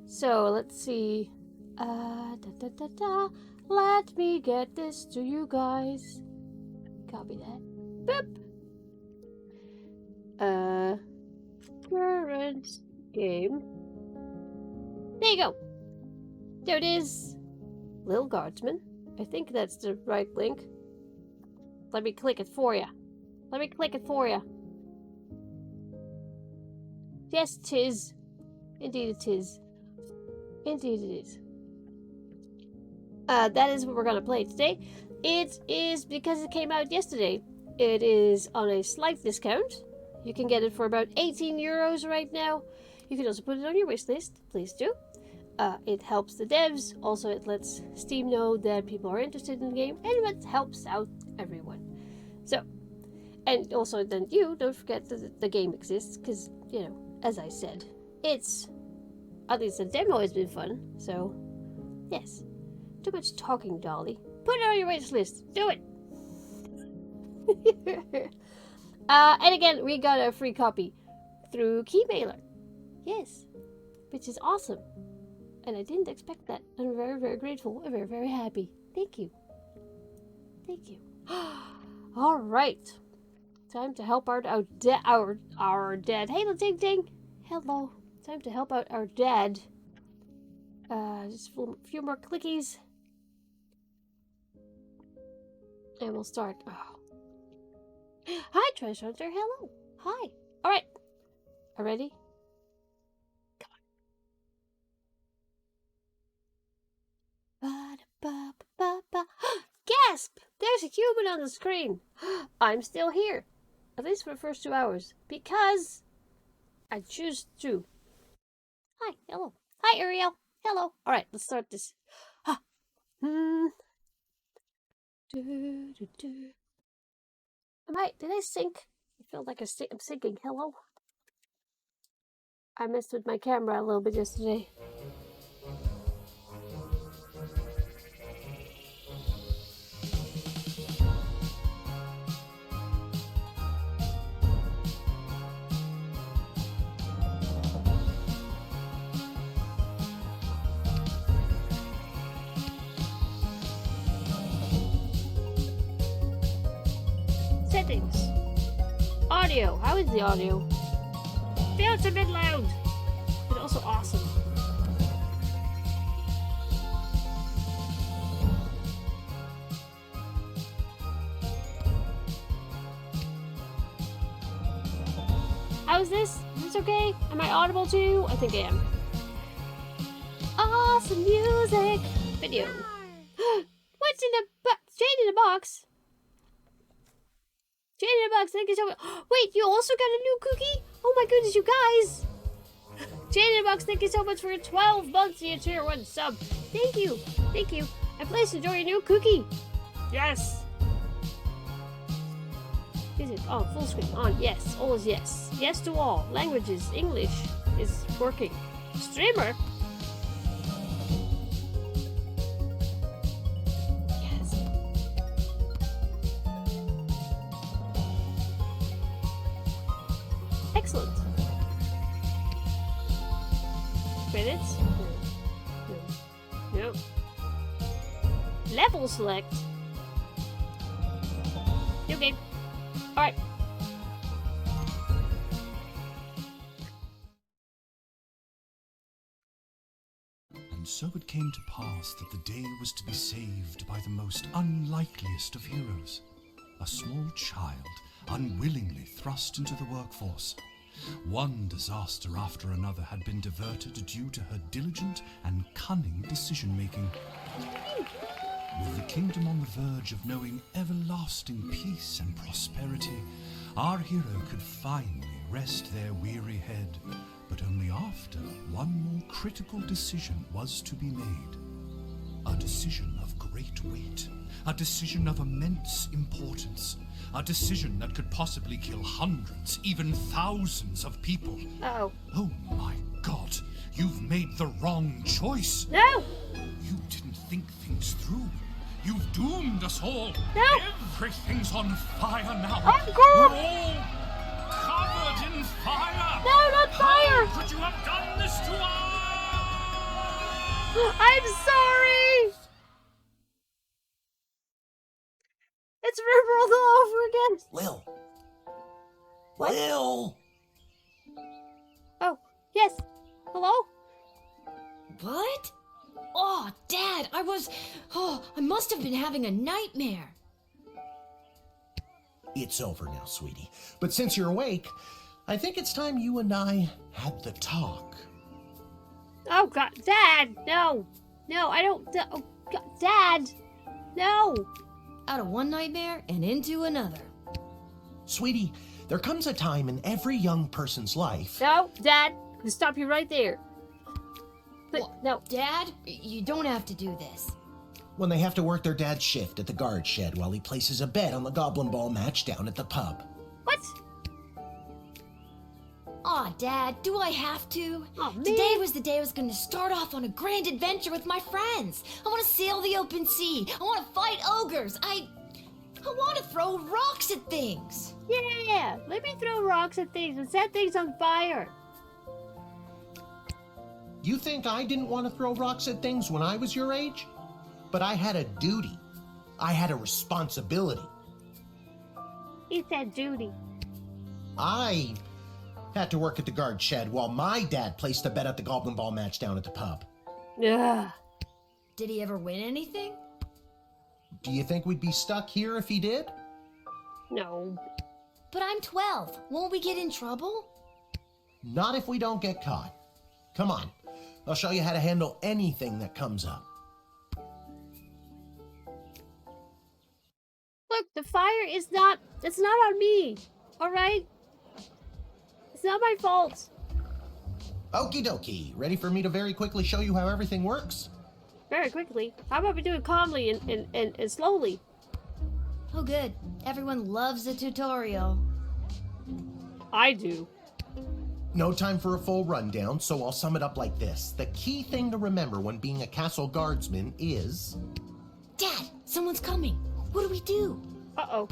So let's see. Let me get this to you guys. Copy that. Boop. Current game. There you go. There it is. Lil Guardsman. I think that's the right link. Let me click it for you. Yes, 'tis. Indeed it is. Indeed it is. That is what we're gonna play today. It is, because it came out yesterday, it is on a slight discount. You can get it for about 18 euros right now. You can also put it on your wish list. Please do. It helps the devs. Also, it lets Steam know that people are interested in the game, and it helps out everyone. So, and also then you don't forget that the game exists, because, you know, as I said, it's, at least the demo has been fun. So, yes. Too much talking, Dolly. Put it on your wish list. Do it. And again, we got a free copy through Keymailer. Yes, which is awesome. And I didn't expect that. I'm very, very grateful. I'm very, very happy. Thank you. Thank you. All right. Time to help out our dad. Hey, little Ding Ding. Hello. Time to help out our dad. Just a few more clickies. And we'll start. Oh. Hi, Treasure Hunter. Hello. Hi. All right. Are ready? Come on. Gasp! There's a human on the screen. I'm still here. At least for the first 2 hours. Because I choose to. Hi. Hello. Hi, Ariel. Hello. All right. Let's start this. Did I sink? I feel like I'm sinking. Hello? I messed with my camera a little bit yesterday. Settings. Audio. How is the audio? Feels a bit loud, but also awesome. How's this? Is this okay? Am I audible to you? I think I am. Awesome music! Video. What's in the Jane in the box? Jane in the box, thank you so much. Wait, you also got a new cookie? Oh my goodness, you guys! Jane in the box, thank you so much for 12 months and your tier 1 sub. Thank you, thank you. And please enjoy your new cookie. Yes. Is it on full screen? On, yes, always yes. Yes to all. Languages, English is working. Streamer? Excellent. Credits? No. Level select. New game. Alright. And so it came to pass that the day was to be saved by the most unlikeliest of heroes, a small child unwillingly thrust into the workforce. One disaster after another had been diverted due to her diligent and cunning decision-making. With the kingdom on the verge of knowing everlasting peace and prosperity, our hero could finally rest their weary head, but only after one more critical decision was to be made. A decision of great weight, a decision of immense importance, a decision that could possibly kill hundreds, even thousands of people. Uh-oh. Oh my God, you've made the wrong choice. No! You didn't think things through. You've doomed us all. No! Everything's on fire now. Oh, God! We're all covered Then fire! No, not fire! How could you have done this to us? I'm sorry! It's Rimworld all over again! Lil. What? Lil! Oh, yes. Hello? What? Oh, Dad, I must have been having a nightmare. It's over now, sweetie. But since you're awake, I think it's time you and I had the talk. Oh, God. Dad! No! No, I don't... Oh, God. Dad! No! Out of one nightmare and into another. Sweetie, there comes a time in every young person's life. No, Dad! I'll stop you right there. But, no. Dad, you don't have to do this. When they have to work their dad's shift at the guard shed while he places a bet on the goblin ball match down at the pub. What? Aw, Dad, do I have to? Oh, man. Today was the day I was going to start off on a grand adventure with my friends. I want to sail the open sea. I want to fight ogres. I want to throw rocks at things. Yeah! Let me throw rocks at things and set things on fire. You think I didn't want to throw rocks at things when I was your age? But I had a duty. I had a responsibility. He said duty. I had to work at the guard shed while my dad placed a bet at the goblin ball match down at the pub. Ugh. Did he ever win anything? Do you think we'd be stuck here if he did? No. But I'm 12. Won't we get in trouble? Not if we don't get caught. Come on. I'll show you how to handle anything that comes up. Look, the fire is not... It's not on me. Alright? It's not my fault. Okie dokie. Ready for me to very quickly show you how everything works? Very quickly. How about we do it calmly and slowly? Oh, good. Everyone loves a tutorial. I do. No time for a full rundown, so I'll sum it up like this. The key thing to remember when being a castle guardsman is... Dad, someone's coming. What do we do? Uh-oh.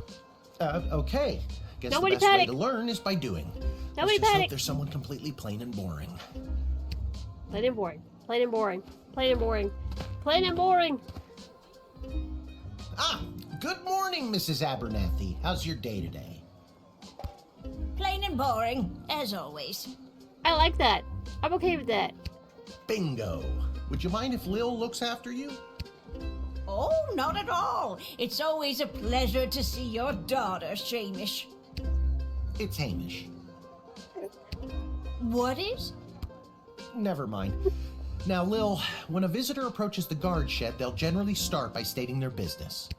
Okay. Guess Nobody the best panic. way to learn is by doing. Nobody Let's just panic. hope there's someone completely plain and boring. Plain and boring. Plain and boring. Plain and boring. Plain and boring. Ah, good morning, Mrs. Abernathy. How's your day today? Plain and boring, as always. I like that. I'm okay with that. Bingo. Would you mind if Lil looks after you? Oh, not at all. It's always a pleasure to see your daughter, Shamish. It's Hamish. What is? Never mind. Now, Lil, when a visitor approaches the guard shed, they'll generally start by stating their business.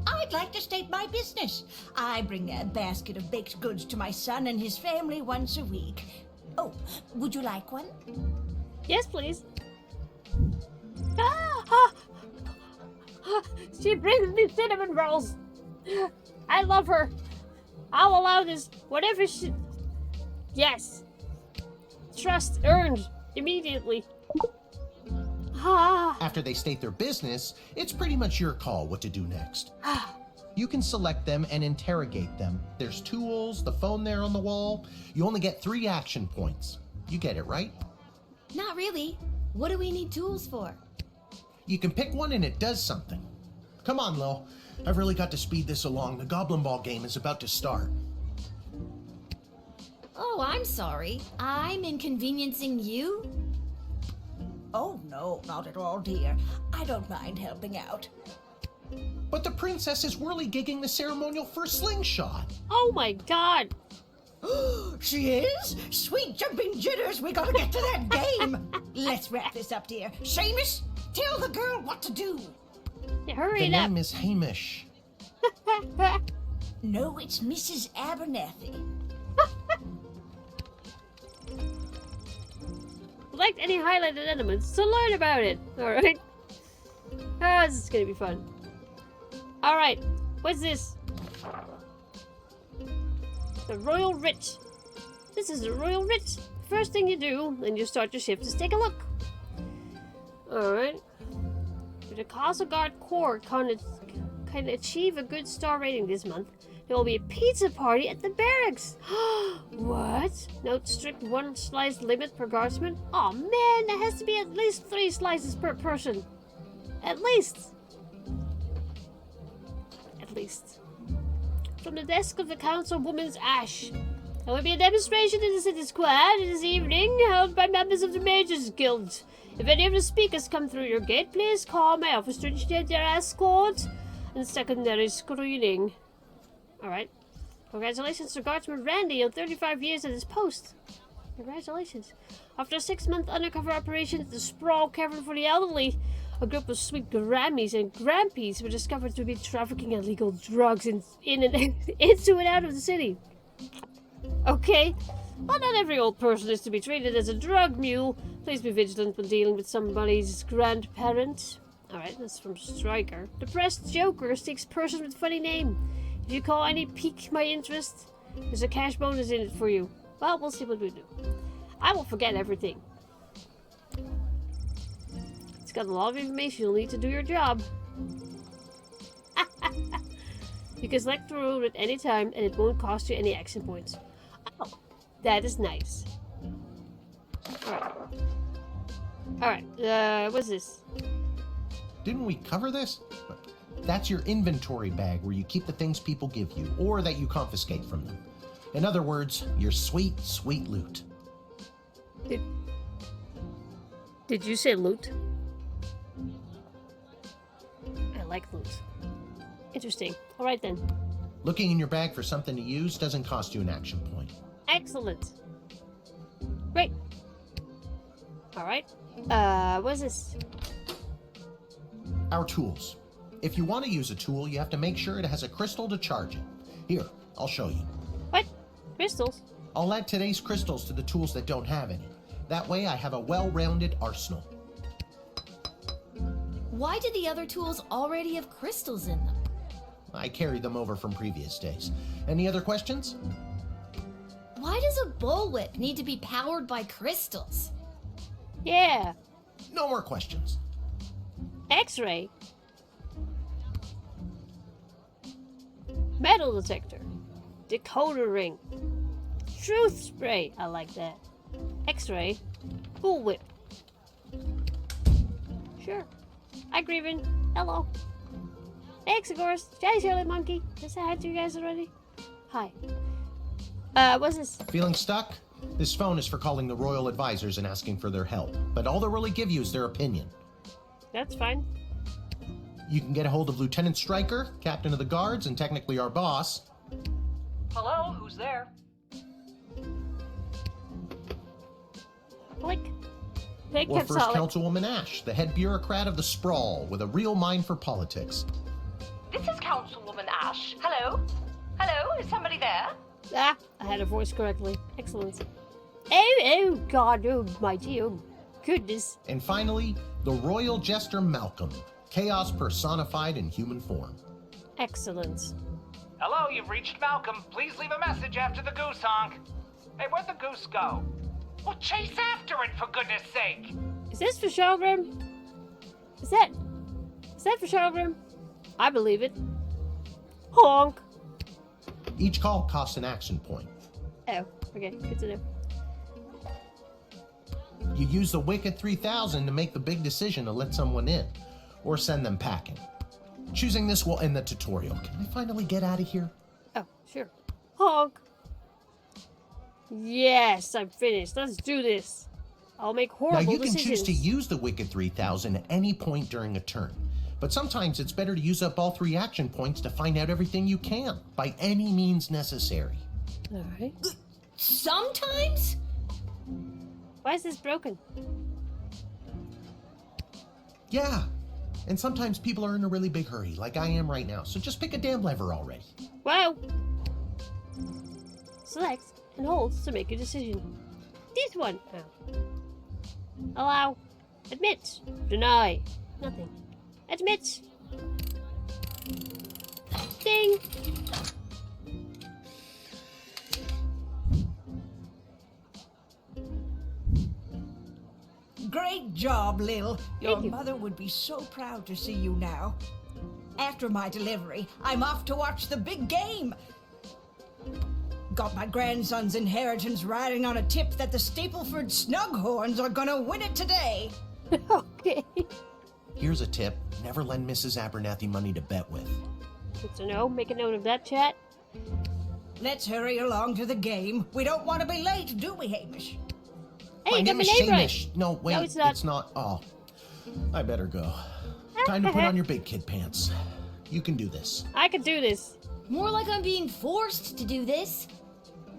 I'd like to state my business. I bring a basket of baked goods to my son and his family once a week. Oh, would you like one? Yes, please. Ah, ah, ah, she brings me cinnamon rolls. I love her. I'll allow this. Whatever she... Yes. Trust earned immediately. Ah. After they state their business, it's pretty much your call what to do next. You can select them and interrogate them. There's tools, the phone there on the wall. You only get 3 action points. You get it, right? Not really. What do we need tools for? You can pick one and it does something. Come on, Lil. I've really got to speed this along. The Goblin Ball game is about to start. Oh, I'm sorry. I'm inconveniencing you? Oh, no, not at all, dear. I don't mind helping out. But the princess is whirly-gigging the ceremonial for slingshot. Oh my god. She is? Sweet jumping jitters, we gotta get to that game. Let's wrap this up, dear. Shamish, tell the girl what to do. Yeah, hurry The it up. name is Hamish. No, it's Mrs. Abernathy. Select any highlighted elements to learn about it. Alright. Oh, this is gonna be fun. Alright. What's this? The Royal Writ. This is the Royal Writ. First thing you do when you start your shift is take a look. Alright. The Castle Guard Corps can achieve a good star rating this month. There will be a pizza party at the barracks. What? No strict one slice limit per guardsman? Oh man, there has to be at least 3 slices per person. At least. At least. From the desk of the Councilwoman's Ash. There will be a demonstration in the city square this evening held by members of the Majors Guild. If any of the speakers come through your gate, please call my office to initiate their escort and secondary screening. Alright. Congratulations to Guardsman Randy on 35 years at his post. Congratulations. After a 6-month undercover operation at the Sprawl Cavern for the Elderly, a group of sweet Grammies and Grampies were discovered to be trafficking illegal drugs in and into and out of the city. Okay. Well, not every old person is to be treated as a drug mule. Please be vigilant when dealing with somebody's grandparent. Alright, that's from Striker. Depressed Joker seeks person with funny name. If you call any pique my interest, there's a cash bonus in it for you. Well, we'll see what we do. I will forget everything. It's got a lot of information you'll need to do your job. You can select the rule at any time and it won't cost you any action points. Oh, that is nice. Alright. What's this? Didn't we cover this? That's your inventory bag where you keep the things people give you, or that you confiscate from them. In other words, your sweet, sweet loot. Did you say loot? I like loot. Interesting. Alright then. Looking in your bag for something to use doesn't cost you an action point. Excellent. Great. Alright. What's this? Our tools. If you want to use a tool, you have to make sure it has a crystal to charge it. Here, I'll show you. What? Crystals? I'll add today's crystals to the tools that don't have any. That way I have a well-rounded arsenal. Why did the other tools already have crystals in them? I carried them over from previous days. Any other questions? Why does a bullwhip need to be powered by crystals? Yeah. No more questions. X-ray. Metal detector. Decoder ring. Truth spray. I like that. X-ray. Bullwhip. Sure. Hi, Greven. Hello. Hey, Exegorus. Hi, Charlotte Monkey. Did I say hi to you guys already? Hi. What's this? Feeling stuck? This phone is for calling the royal advisors and asking for their help, but all they'll really give you is their opinion. That's fine. You can get a hold of Lieutenant Stryker, captain of the guards, and technically our boss. Hello, who's there? Click. They Or kept First solid. Councilwoman Ash, the head bureaucrat of the Sprawl, with a real mind for politics. This is Councilwoman Ash. Hello? Hello, is somebody there? Ah, I had her voice correctly. Excellent. Oh, God, oh, mighty, oh, goodness. And finally, the royal jester Malcolm, chaos personified in human form. Excellent. Hello, you've reached Malcolm. Please leave a message after the goose honk. Hey, where'd the goose go? Well, chase after it, for goodness sake! Is this for Shelgrim? Is that for Shelgrim? I believe it. Honk. Each call costs an action point. Oh, okay, good to know. You use the Wicked 3000 to make the big decision to let someone in, or send them packing. Choosing this will end the tutorial. Can I finally get out of here? Oh, sure. Honk. Yes, I'm finished. Let's do this. I'll make Now horrible you can decisions. choose to use the Wicked 3000 at any point during a turn, but sometimes it's better to use up all 3 action points to find out everything you can, by any means necessary. All right. Sometimes? Why is this broken? Yeah, and sometimes people are in a really big hurry, like I am right now, so just pick a damn lever already. Wow. Select and hold to make a decision. This one. Oh. Allow. Admit. Deny. Nothing. Admit. Ding. Great job, Lil. Your Thank you. mother would be so proud to see you now. After my delivery, I'm off to watch the big game. got my grandson's inheritance riding on a tip that the Stapleford Snughorns are gonna win it today. Okay. Here's a tip. Never lend Mrs. Abernathy money to bet with. Good to know. Make a note of that, chat. Let's hurry along to the game. We don't want to be late, do we, Hamish? Hey, My you got name my is name right. Hamish. No, wait, No, it's not. Oh, I better go. Time to put on your big kid pants. You can do this. I can do this. More like I'm being forced to do this.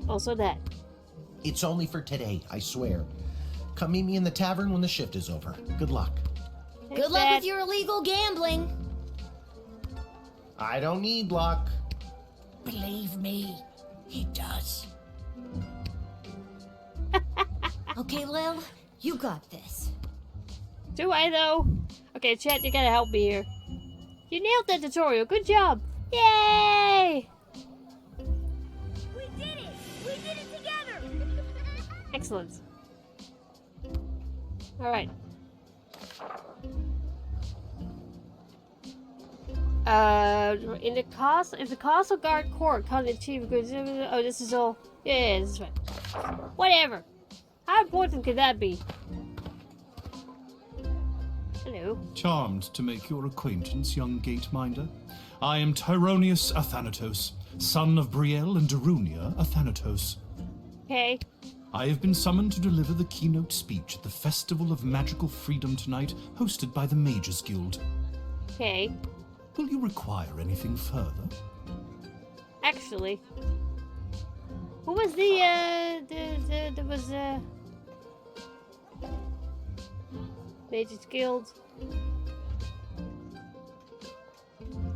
Also that. It's only for today, I swear. Come meet me in the tavern when the shift is over. Good luck. Thanks, Good luck Dad. with your illegal gambling. I don't need luck. Believe me, he does. Okay, Lil, you got this. Do I, though? Okay, chat, you gotta help me here. You nailed that tutorial. Good job. Yay! We did it! We did it together! Excellent. Alright. In the castle, if the castle guard court can't achieve goods, oh, this is all. Yeah, this is right. Whatever. How important could that be? Hello. Charmed to make your acquaintance, young gateminder. I am Tyronius Athanatos, son of Brielle and Darunia Athanatos. Okay. I have been summoned to deliver the keynote speech at the Festival of Magical Freedom tonight, hosted by the Mages Guild. Okay. Will you require anything further? Actually. Who was there was, Mages Guild.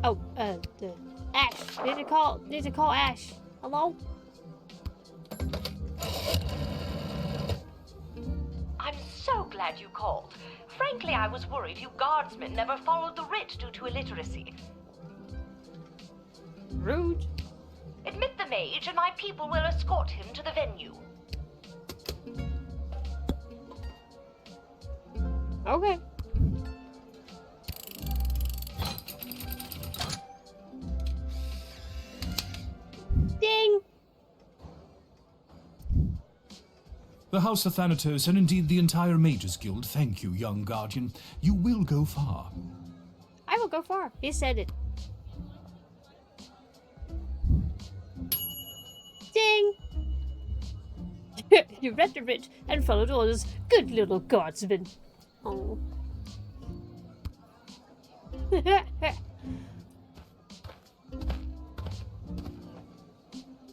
Oh, the Ash. Need to call Ash. Hello? I'm so glad you called. Frankly, I was worried you guardsmen never followed the writ due to illiteracy. Rude. Admit the mage, and my people will escort him to the venue. Okay. Ding! The House of Thanatos, and indeed the entire Mages Guild, thank you, young guardian. You will go far. I will go far. He said it. Ding! You read the writ and followed orders. Good little guardsman. Oh.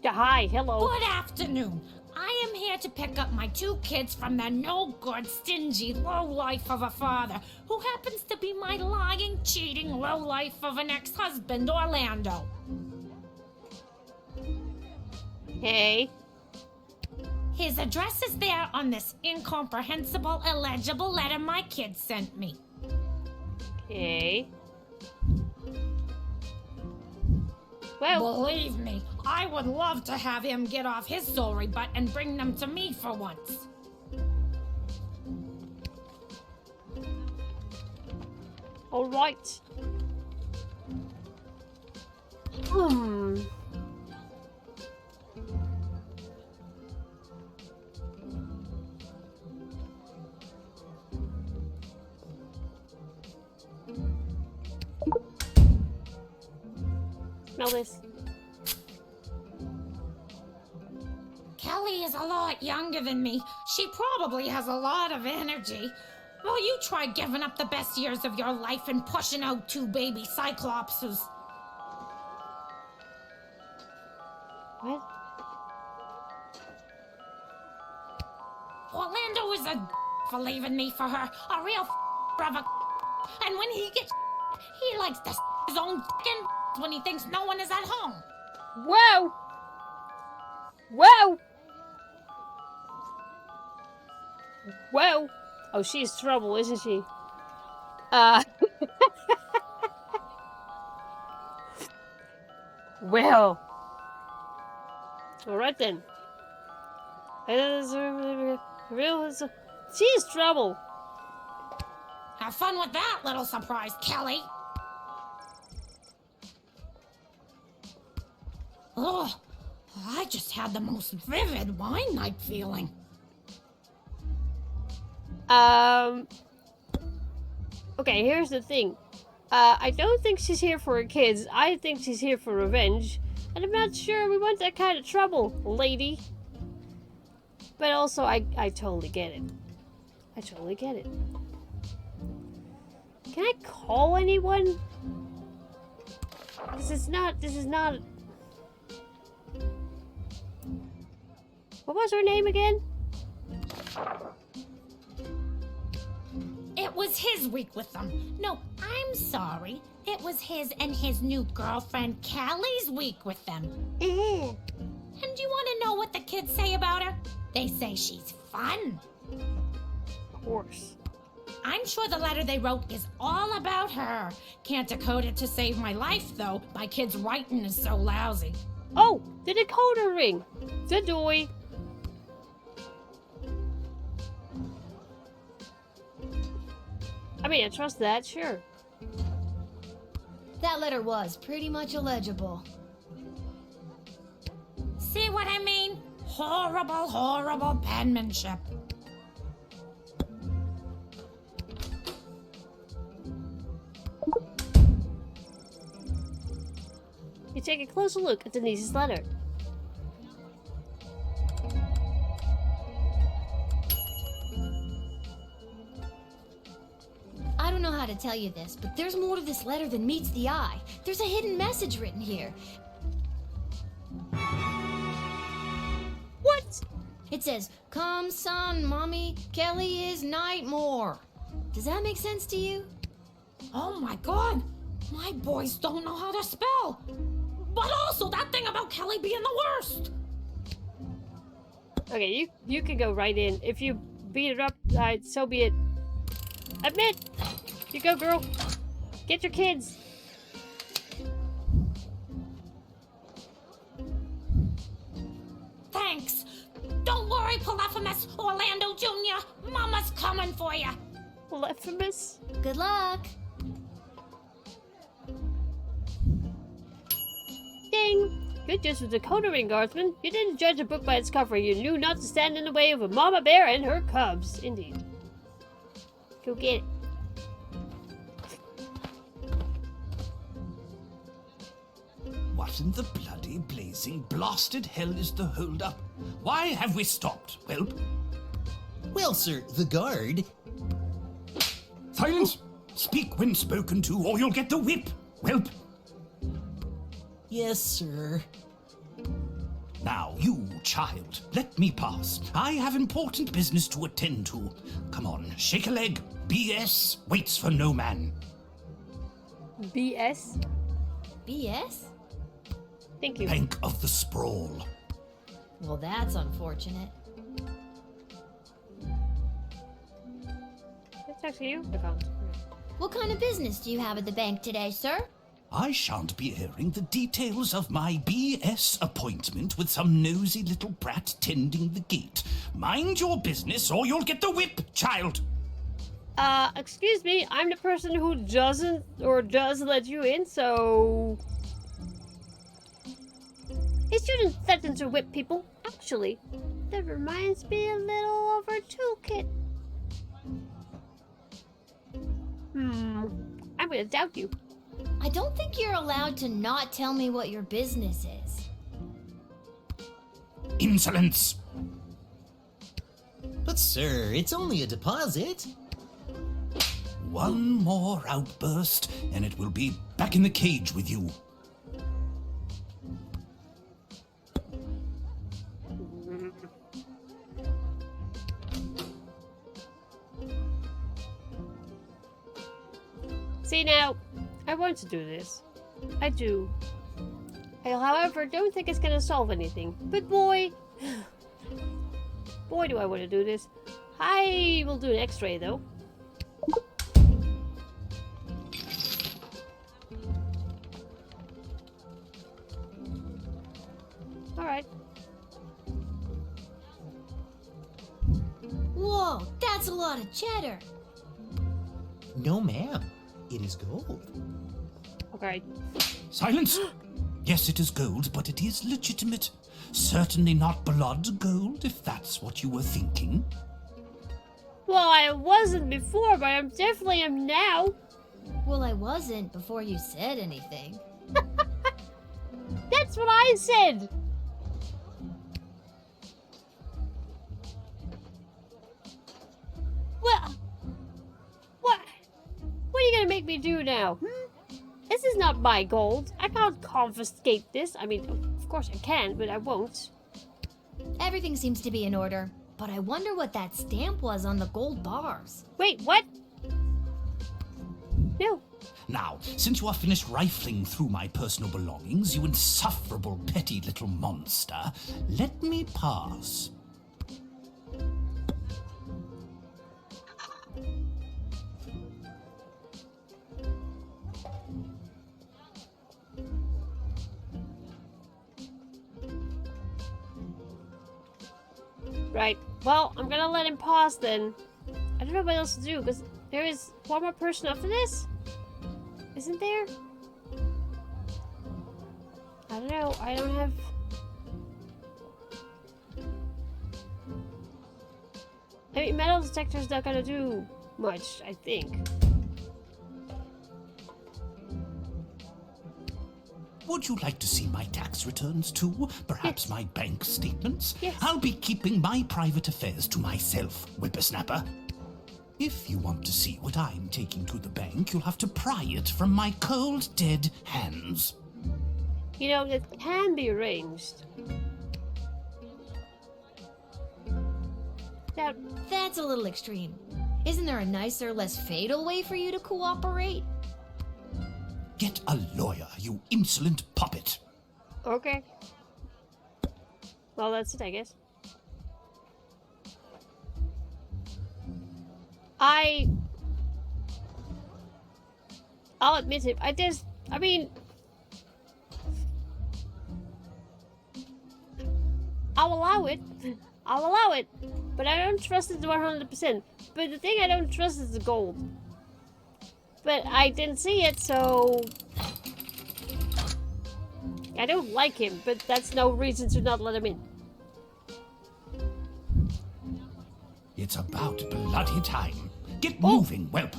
Yeah, hi, hello. Good afternoon. I am here to pick up my two kids from the no-good, stingy lowlife of a father who happens to be my lying, cheating lowlife of an ex-husband, Orlando. Hey. His address is there on this incomprehensible, illegible letter my kids sent me. Okay. Well, Believe me, I would love to have him get off his sorry butt and bring them to me for once. all right. Hmm. Smell this. Kelly is a lot younger than me. She probably has a lot of energy. Well, you try giving up the best years of your life and pushing out two baby cyclopses. What? Orlando is a for leaving me for her. A real brother. And when he gets he likes to his own when he thinks no one is at home. Whoa! Whoa! Whoa! Oh, she's trouble, isn't she? Well. Alright then. She's trouble. Have fun with that little surprise, Kelly. Ugh, I just had the most vivid wine night feeling. Okay, here's the thing. I don't think she's here for her kids. I think she's here for revenge. And I'm not sure we want that kind of trouble, lady. But also, I totally get it. I totally get it. Can I call anyone? This is not... What was her name again? It was his week with them. No, I'm sorry. It was his and his new girlfriend Callie's week with them. And you want to know what the kids say about her? They say she's fun. Of course. I'm sure the letter they wrote is all about her. Can't decode it to save my life, though. My kid's writing is so lousy. Oh, the decoder ring. The doy. I mean, I trust that, sure. That letter was pretty much illegible. See what I mean? Horrible, horrible penmanship. You take a closer look at Denise's letter. I don't know how to tell you this, but there's more to this letter than meets the eye. There's a hidden message written here. What? It says, "Come, son, mommy, Kelly is Nightmare." Does that make sense to you? Oh my god! My boys don't know how to spell! But also that thing about Kelly being the worst! Okay, you can go right in. If you beat it up, so be it. Admit! You go, girl. Get your kids. Thanks! Don't worry, Polyphemus, Orlando Jr. Mama's coming for you! Polyphemus? Good luck. Ding! Good use of the decoder ring, Guardsman. You didn't judge a book by its cover. You knew not to stand in the way of a mama bear and her cubs. Indeed. Go get it. What in the bloody blazing blasted hell is the hold-up? Why have we stopped, Whelp? Well, sir, the guard. Silence! Speak when spoken to, or you'll get the whip, Whelp. Yes, sir. Now, you, child, let me pass. I have important business to attend to. Come on, shake a leg. BS waits for no man. BS? BS? Thank you. Bank of the Sprawl. Well, that's unfortunate. That's actually you. What kind of business do you have at the bank today, sir? I shan't be airing the details of my BS appointment with some nosy little brat tending the gate. Mind your business or you'll get the whip, child. Excuse me, I'm the person who doesn't or does let you in, so... He shouldn't threaten to whip people. Actually, that reminds me a little of our toolkit. I'm gonna doubt you. I don't think you're allowed to not tell me what your business is. Insolence! But, sir, it's only a deposit. One more outburst, and it will be back in the cage with you. See now, I want to do this. I do. I, however, don't think it's gonna solve anything. But boy, boy do I want to do this. I will do an x-ray though. Alright. Whoa, that's a lot of cheddar. No, ma'am. It is gold. Okay. Silence! Yes, it is gold, but it is legitimate. Certainly not blood gold, if that's what you were thinking. Well, I wasn't before, but I definitely am now. Well, I wasn't before you said anything. That's what I said. Well, what are you gonna make me do now? This is not my gold. I can't confiscate this. I mean, of course I can, but I won't. Everything seems to be in order, but I wonder what that stamp was on the gold bars. Wait, what? No. Now, since you are finished rifling through my personal belongings, you insufferable petty little monster, let me pass. Right. Well, I'm gonna let him pass then. I don't know what else to do, because there is one more person after this? Isn't there? I don't know. I don't have... I mean, metal detector's not gonna do much, I think. Would you like to see my tax returns too? Perhaps Yes. my bank statements? Yes. I'll be keeping my private affairs to myself, whippersnapper. If you want to see what I'm taking to the bank, you'll have to pry it from my cold, dead hands. You know, that can be arranged. Now, That's a little extreme. Isn't there a nicer, less fatal way for you to cooperate? Get a lawyer, you insolent puppet. okay. Well, that's it, I guess. I'll admit it. I mean, I'll allow it. I'll allow it. But I don't trust it 100%. But the thing I don't trust is the gold. But I didn't see it, so... I don't like him, but that's no reason to not let him in. It's about bloody time. Get moving, whelp.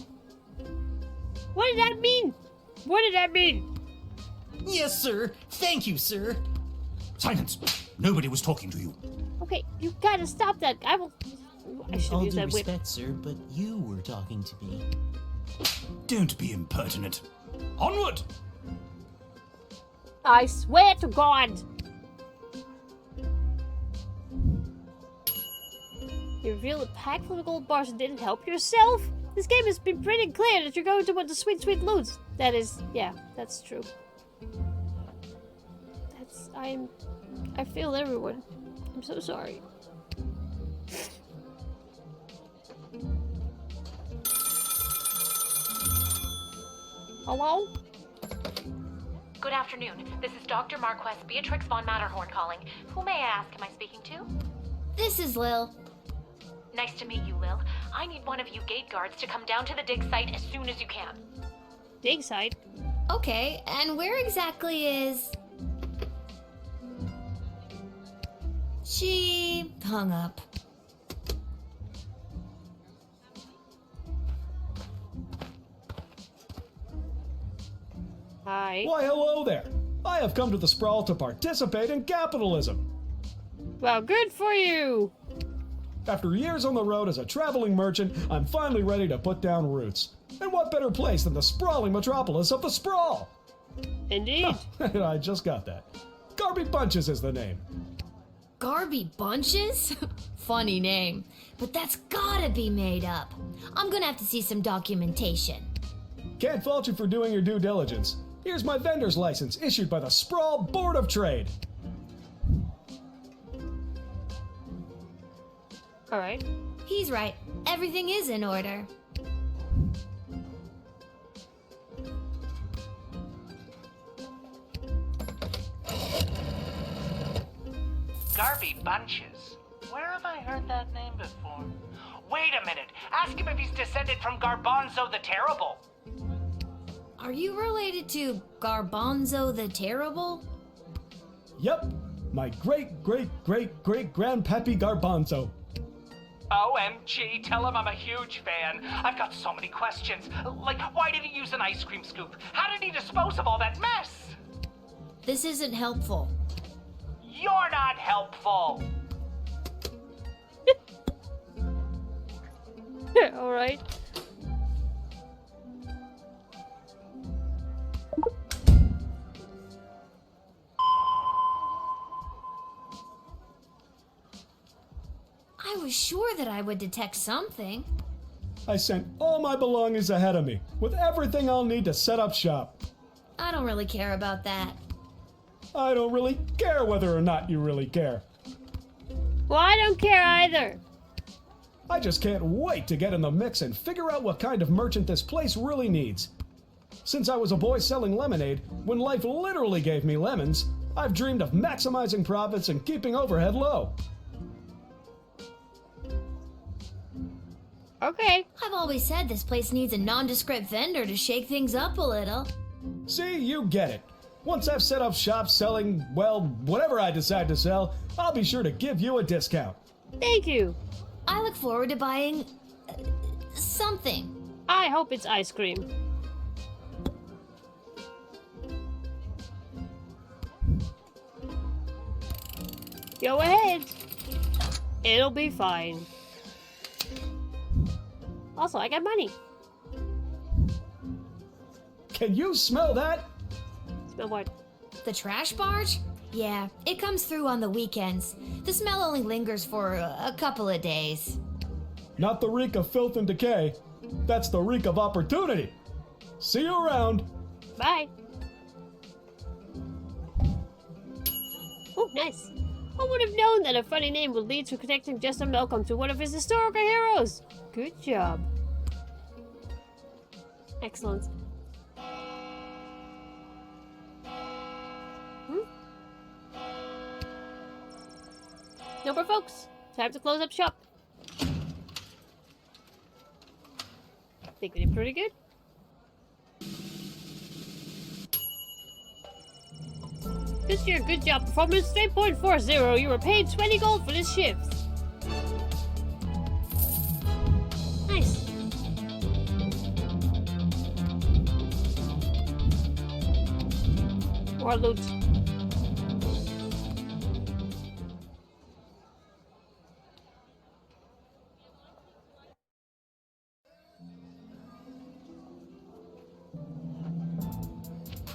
What did that mean? What did that mean? Yes, sir. Thank you, sir. Silence. Nobody was talking to you. Okay, you gotta stop that. I should All use due that whip. respect, sir, but you were talking to me. Don't be impertinent. Onward! I swear to God. You revealed a pack full of gold bars and didn't help yourself? This game has been pretty clear that you're going to want the sweet, sweet loot. That is, yeah, that's true. I failed everyone. I'm so sorry. Hello? Good afternoon. This is Dr. Marquess Beatrix von Matterhorn calling. Who may I ask am I speaking to? This is Lil. Nice to meet you, Lil. I need one of you gate guards to come down to the dig site as soon as you can. Dig site? Okay, and where exactly is... She hung up. Hi. Why, hello there. I have come to the Sprawl to participate in capitalism. Well, good for you. After years on the road as a traveling merchant, I'm finally ready to put down roots. And what better place than the sprawling metropolis of the Sprawl? Indeed. I just got that. Garby Bunches is the name. Garby Bunches? Funny name. But that's gotta be made up. I'm gonna have to see some documentation. Can't fault you for doing your due diligence. Here's my vendor's license issued by the Sprawl Board of Trade. Alright. He's right. Everything is in order. Garby Bunches. Where have I heard that name before? Wait a minute. Ask him if he's descended from Garbanzo the Terrible. Are you related to Garbanzo the Terrible? Yep, my great-great-great-great-grandpappy Garbanzo. OMG, tell him I'm a huge fan. I've got so many questions. Like, why did he use an ice cream scoop? How did he dispose of all that mess? This isn't helpful. You're not helpful. All right. I was sure that I would detect something. I sent all my belongings ahead of me, with everything I'll need to set up shop. I don't really care about that. I don't really care whether or not you really care. Well, I don't care either. I just can't wait to get in the mix and figure out what kind of merchant this place really needs. Since I was a boy selling lemonade, when life literally gave me lemons, I've dreamed of maximizing profits and keeping overhead low. Okay. I've always said this place needs a nondescript vendor to shake things up a little. See, you get it. Once I've set up shop selling, well, whatever I decide to sell, I'll be sure to give you a discount. Thank you. I look forward to buying... something. I hope it's ice cream. Go ahead. It'll be fine. Also, I got money. Can you smell that? Smell what? The trash barge? Yeah, it comes through on the weekends. The smell only lingers for a couple of days. Not the reek of filth and decay. That's the reek of opportunity. See you around. Bye. Oh, nice. Who would have known that a funny name would lead to connecting Justin Malcolm to one of his historical heroes? Good job. Excellent. No more folks. Time to close up shop. Think we did pretty good. This year, good job. Performance 3.40. You were paid 20 gold for this shift. Nice. More loot.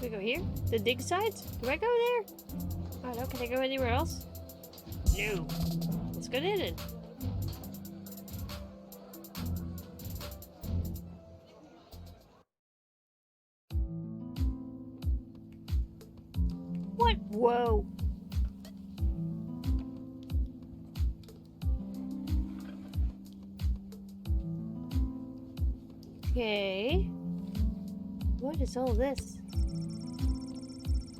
We go here? The dig sites? Do I go there? Oh no, can I go anywhere else? No. Let's go there then. What? Whoa. Okay. What is all this?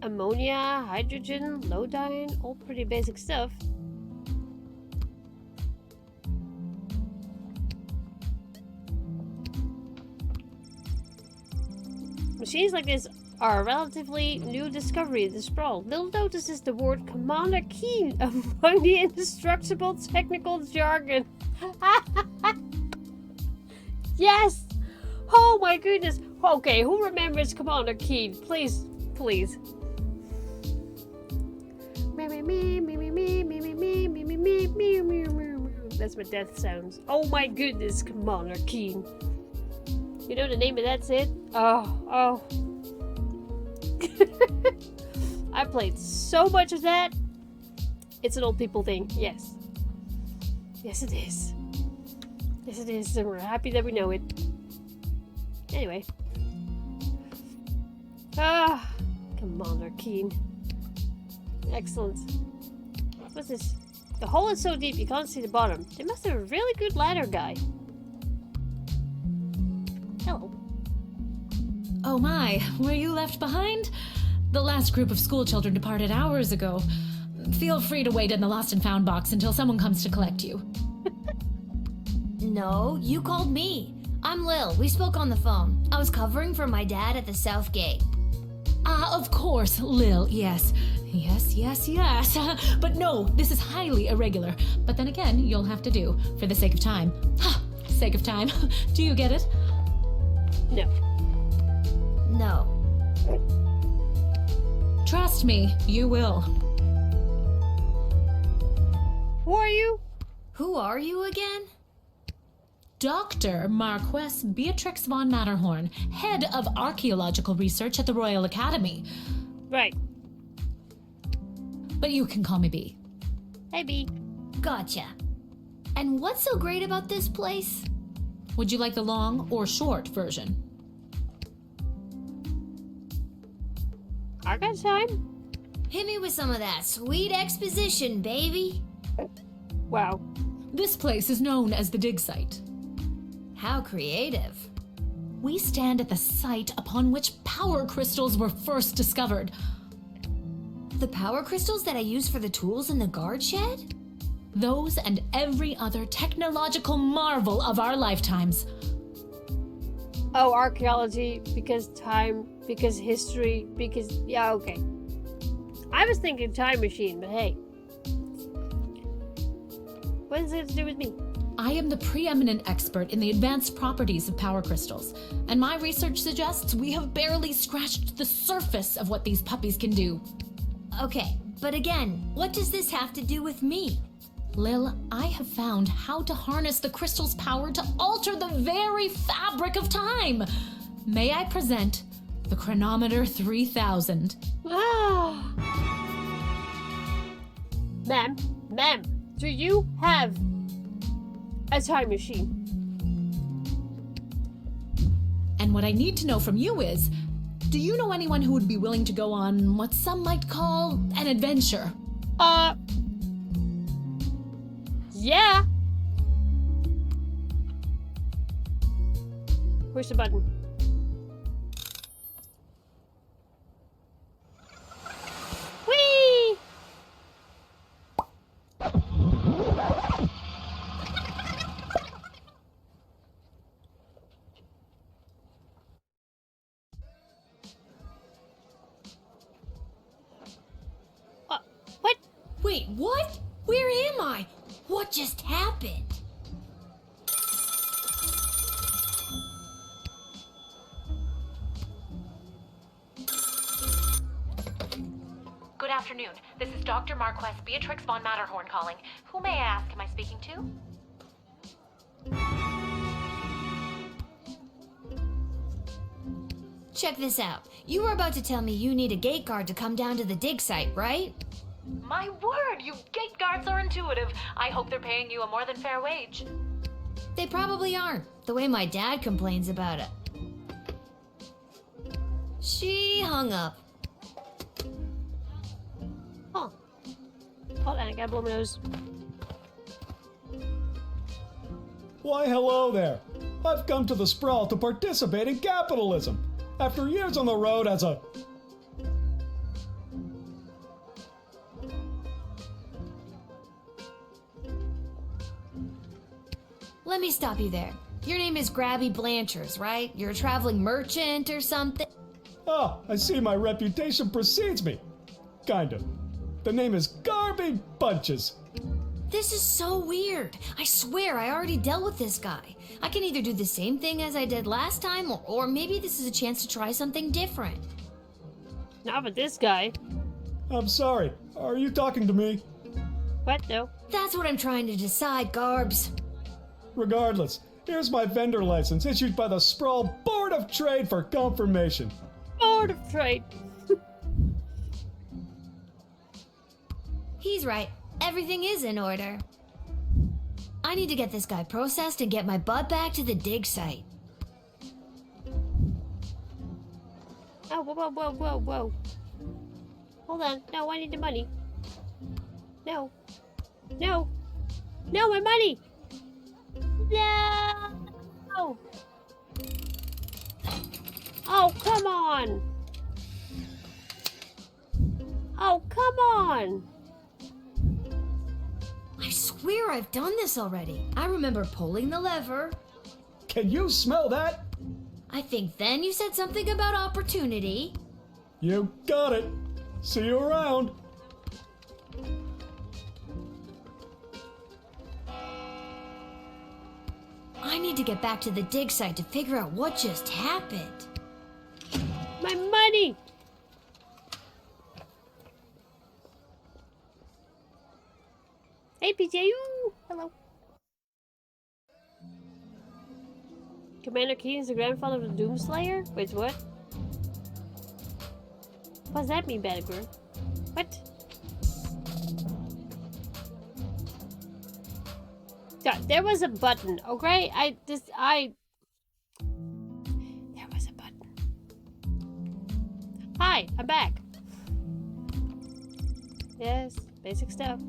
Ammonia, hydrogen, iodine, all pretty basic stuff. Machines like this are a relatively new discovery in the sprawl. Little notices the word Commander Keen among the indestructible technical jargon. Yes! Oh my goodness! Okay, who remembers Commander Keen? Please, please. That's what death sounds. Oh my goodness, Commander Keen. You know the name of that's it? Oh. I played so much of that. It's an old people thing, yes. Yes it is. Yes it is, and we're happy that we know it. Anyway. Commander Keen. Excellent. What's this? The hole is so deep you can't see the bottom. They must have a really good ladder guy. Hello. Oh my, were you left behind? The last group of school children departed hours ago. Feel free to wait in the lost and found box until someone comes to collect you. No, you called me. I'm Lil. We spoke on the phone. I was covering for my dad at the South Gate. Of course, Lil, yes. Yes, yes, yes. But no, this is highly irregular. But then again, you'll have to do, for the sake of time. Sake of time. Do you get it? No. No. Trust me, you will. Who are you? Who are you again? Dr. Marquess Beatrix von Matterhorn, head of archaeological research at the Royal Academy. Right. But you can call me B. Hey, B. Gotcha. And what's so great about this place? Would you like the long or short version? I got time. Hit me with some of that sweet exposition, baby. Wow. This place is known as the dig site. How creative. We stand at the site upon which power crystals were first discovered. The power crystals that I use for the tools in the guard shed? Those and every other technological marvel of our lifetimes. Oh, archaeology, because time, because history, because... Yeah, okay. I was thinking time machine, but hey. What does it to do with me? I am the preeminent expert in the advanced properties of power crystals, and my research suggests we have barely scratched the surface of what these puppies can do. Okay, but again, what does this have to do with me? Lil, I have found how to harness the crystal's power to alter the very fabric of time. May I present the Chronometer 3000? Ma'am, do you have a time machine? And what I need to know from you is, do you know anyone who would be willing to go on what some might call an adventure? Yeah. Push the button. Whee! What? Wait, what? Where am I? What just happened? Good afternoon. This is Dr. Marquess Beatrix von Matterhorn calling. Who may I ask am I speaking to? Check this out. You were about to tell me you need a gate guard to come down to the dig site, right? My word, you gate guards are intuitive. I hope they're paying you a more than fair wage. They probably aren't, the way my dad complains about it. She hung up. Huh. Hold on, I gotta blow my nose. Why, hello there. I've come to the Sprawl to participate in capitalism. After years on the road as a... Let me stop you there. Your name is Grabby Blanchers, right? You're a traveling merchant or something? Ah, I see my reputation precedes me. Kind of. The name is Garby Bunches. This is so weird. I swear I already dealt with this guy. I can either do the same thing as I did last time, or maybe this is a chance to try something different. Not with this guy. I'm sorry. Are you talking to me? What? No. That's what I'm trying to decide, Garbs. Regardless, here's my vendor license issued by the Sprawl Board of Trade for confirmation. Board of Trade. He's right. Everything is in order. I need to get this guy processed and get my butt back to the dig site. Oh, whoa. Hold on. No, I need the money. No, my money! No! Oh, come on! Oh, come on! I swear I've done this already. I remember pulling the lever. Can you smell that? I think then you said something about opportunity. You got it. See you around. I need to get back to the dig site to figure out what just happened. My money! Hey, PJU! Hello. Commander Keen's the grandfather of the Doomslayer? Wait, what? What does that mean, Badger? What? Yeah, there was a button, okay? There was a button. Hi, I'm back. Yes, basic stuff.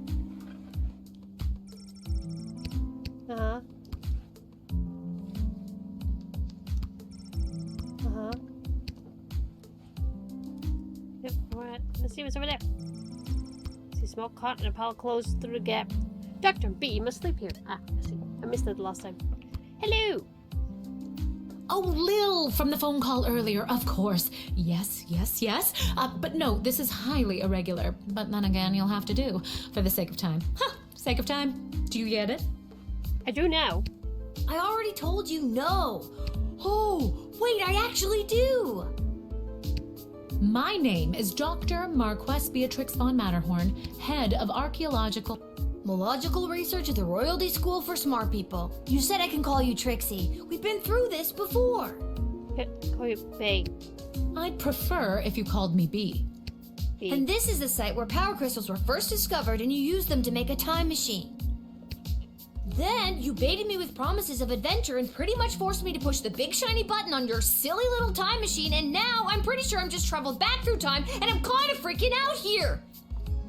Uh-huh. Uh-huh. Yep, alright. Let's see what's over there. See smoke caught in a pile of clothes through the gap. Dr. B, you must sleep here. Ah, I see. I missed it the last time. Hello! Oh, Lil from the phone call earlier, of course. Yes. But no, this is highly irregular. But then again, you'll have to do, for the sake of time. Sake of time. Do you get it? I do now. I already told you no. Oh, wait, I actually do. My name is Dr. Marquess Beatrix von Matterhorn, head of archaeological Research at the Royalty School for Smart People. You said I can call you Trixie. We've been through this before. Call you Bay. I'd prefer if you called me B. B. And this is the site where power crystals were first discovered and you used them to make a time machine. Then you baited me with promises of adventure and pretty much forced me to push the big shiny button on your silly little time machine, and now I'm pretty sure I'm just traveled back through time and I'm kind of freaking out here.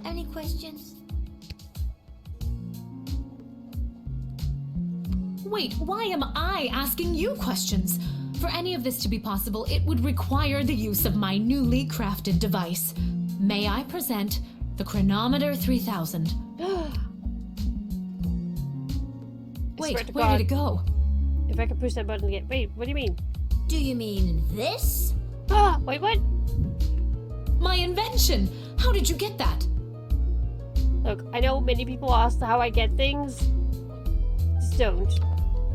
Any questions? Wait, why am I asking you questions? For any of this to be possible, it would require the use of my newly crafted device. May I present the Chronometer 3000? Wait, where did it go? If I could push that button again. Wait, what do you mean? Do you mean this? Ah, wait, what? My invention! How did you get that? Look, I know many people ask how I get things. Just don't.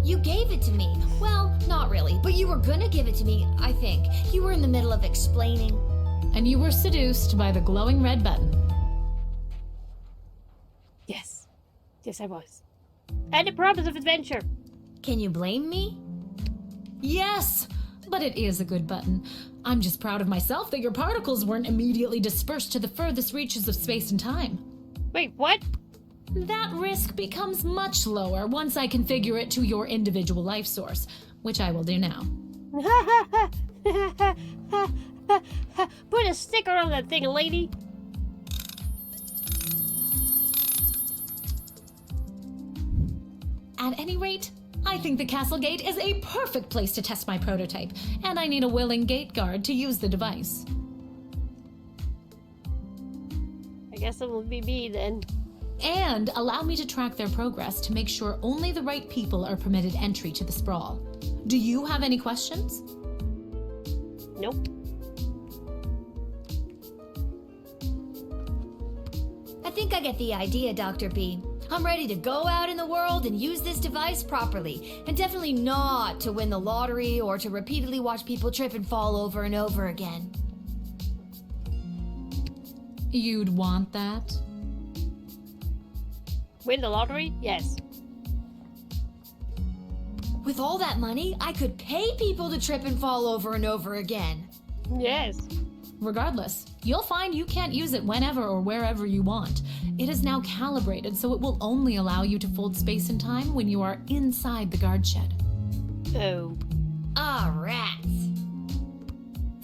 You gave it to me. Well, not really, but you were gonna give it to me, I think. You were in the middle of explaining. And you were seduced by the glowing red button. Yes. Yes, I was. And a promise of adventure. Can you blame me? Yes, but it is a good button. I'm just proud of myself that your particles weren't immediately dispersed to the furthest reaches of space and time. Wait, what? That risk becomes much lower once I configure it to your individual life source, which I will do now. Put a sticker on that thing, lady. At any rate, I think the castle gate is a perfect place to test my prototype, and I need a willing gate guard to use the device. I guess it will be me then. And allow me to track their progress to make sure only the right people are permitted entry to the sprawl. Do you have any questions? Nope. I think I get the idea, Dr. B. I'm ready to go out in the world and use this device properly, and definitely not to win the lottery or to repeatedly watch people trip and fall over and over again. You'd want that? Win the lottery? Yes. With all that money, I could pay people to trip and fall over and over again. Yes. Regardless, you'll find you can't use it whenever or wherever you want. It is now calibrated, so it will only allow you to fold space and time when you are inside the guard shed. Oh. Ah, rats.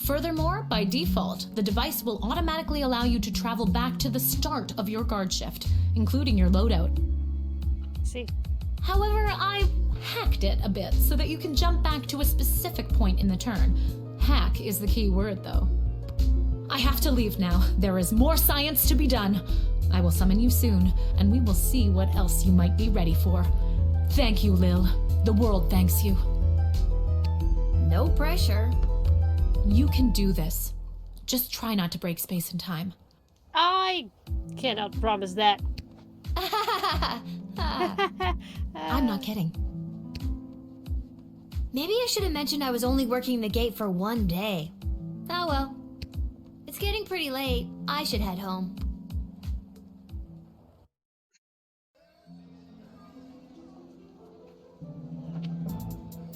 Furthermore, by default, the device will automatically allow you to travel back to the start of your guard shift, including your loadout. See. However, I hacked it a bit so that you can jump back to a specific point in the turn. Hack is the key word, though. I have to leave now. There is more science to be done. I will summon you soon, and we will see what else you might be ready for. Thank you, Lil. The world thanks you. No pressure. You can do this. Just try not to break space and time. cannot promise that. I'm not kidding. Maybe I should have mentioned I was only working the gate for 1 day. Oh well. It's getting pretty late. I should head home.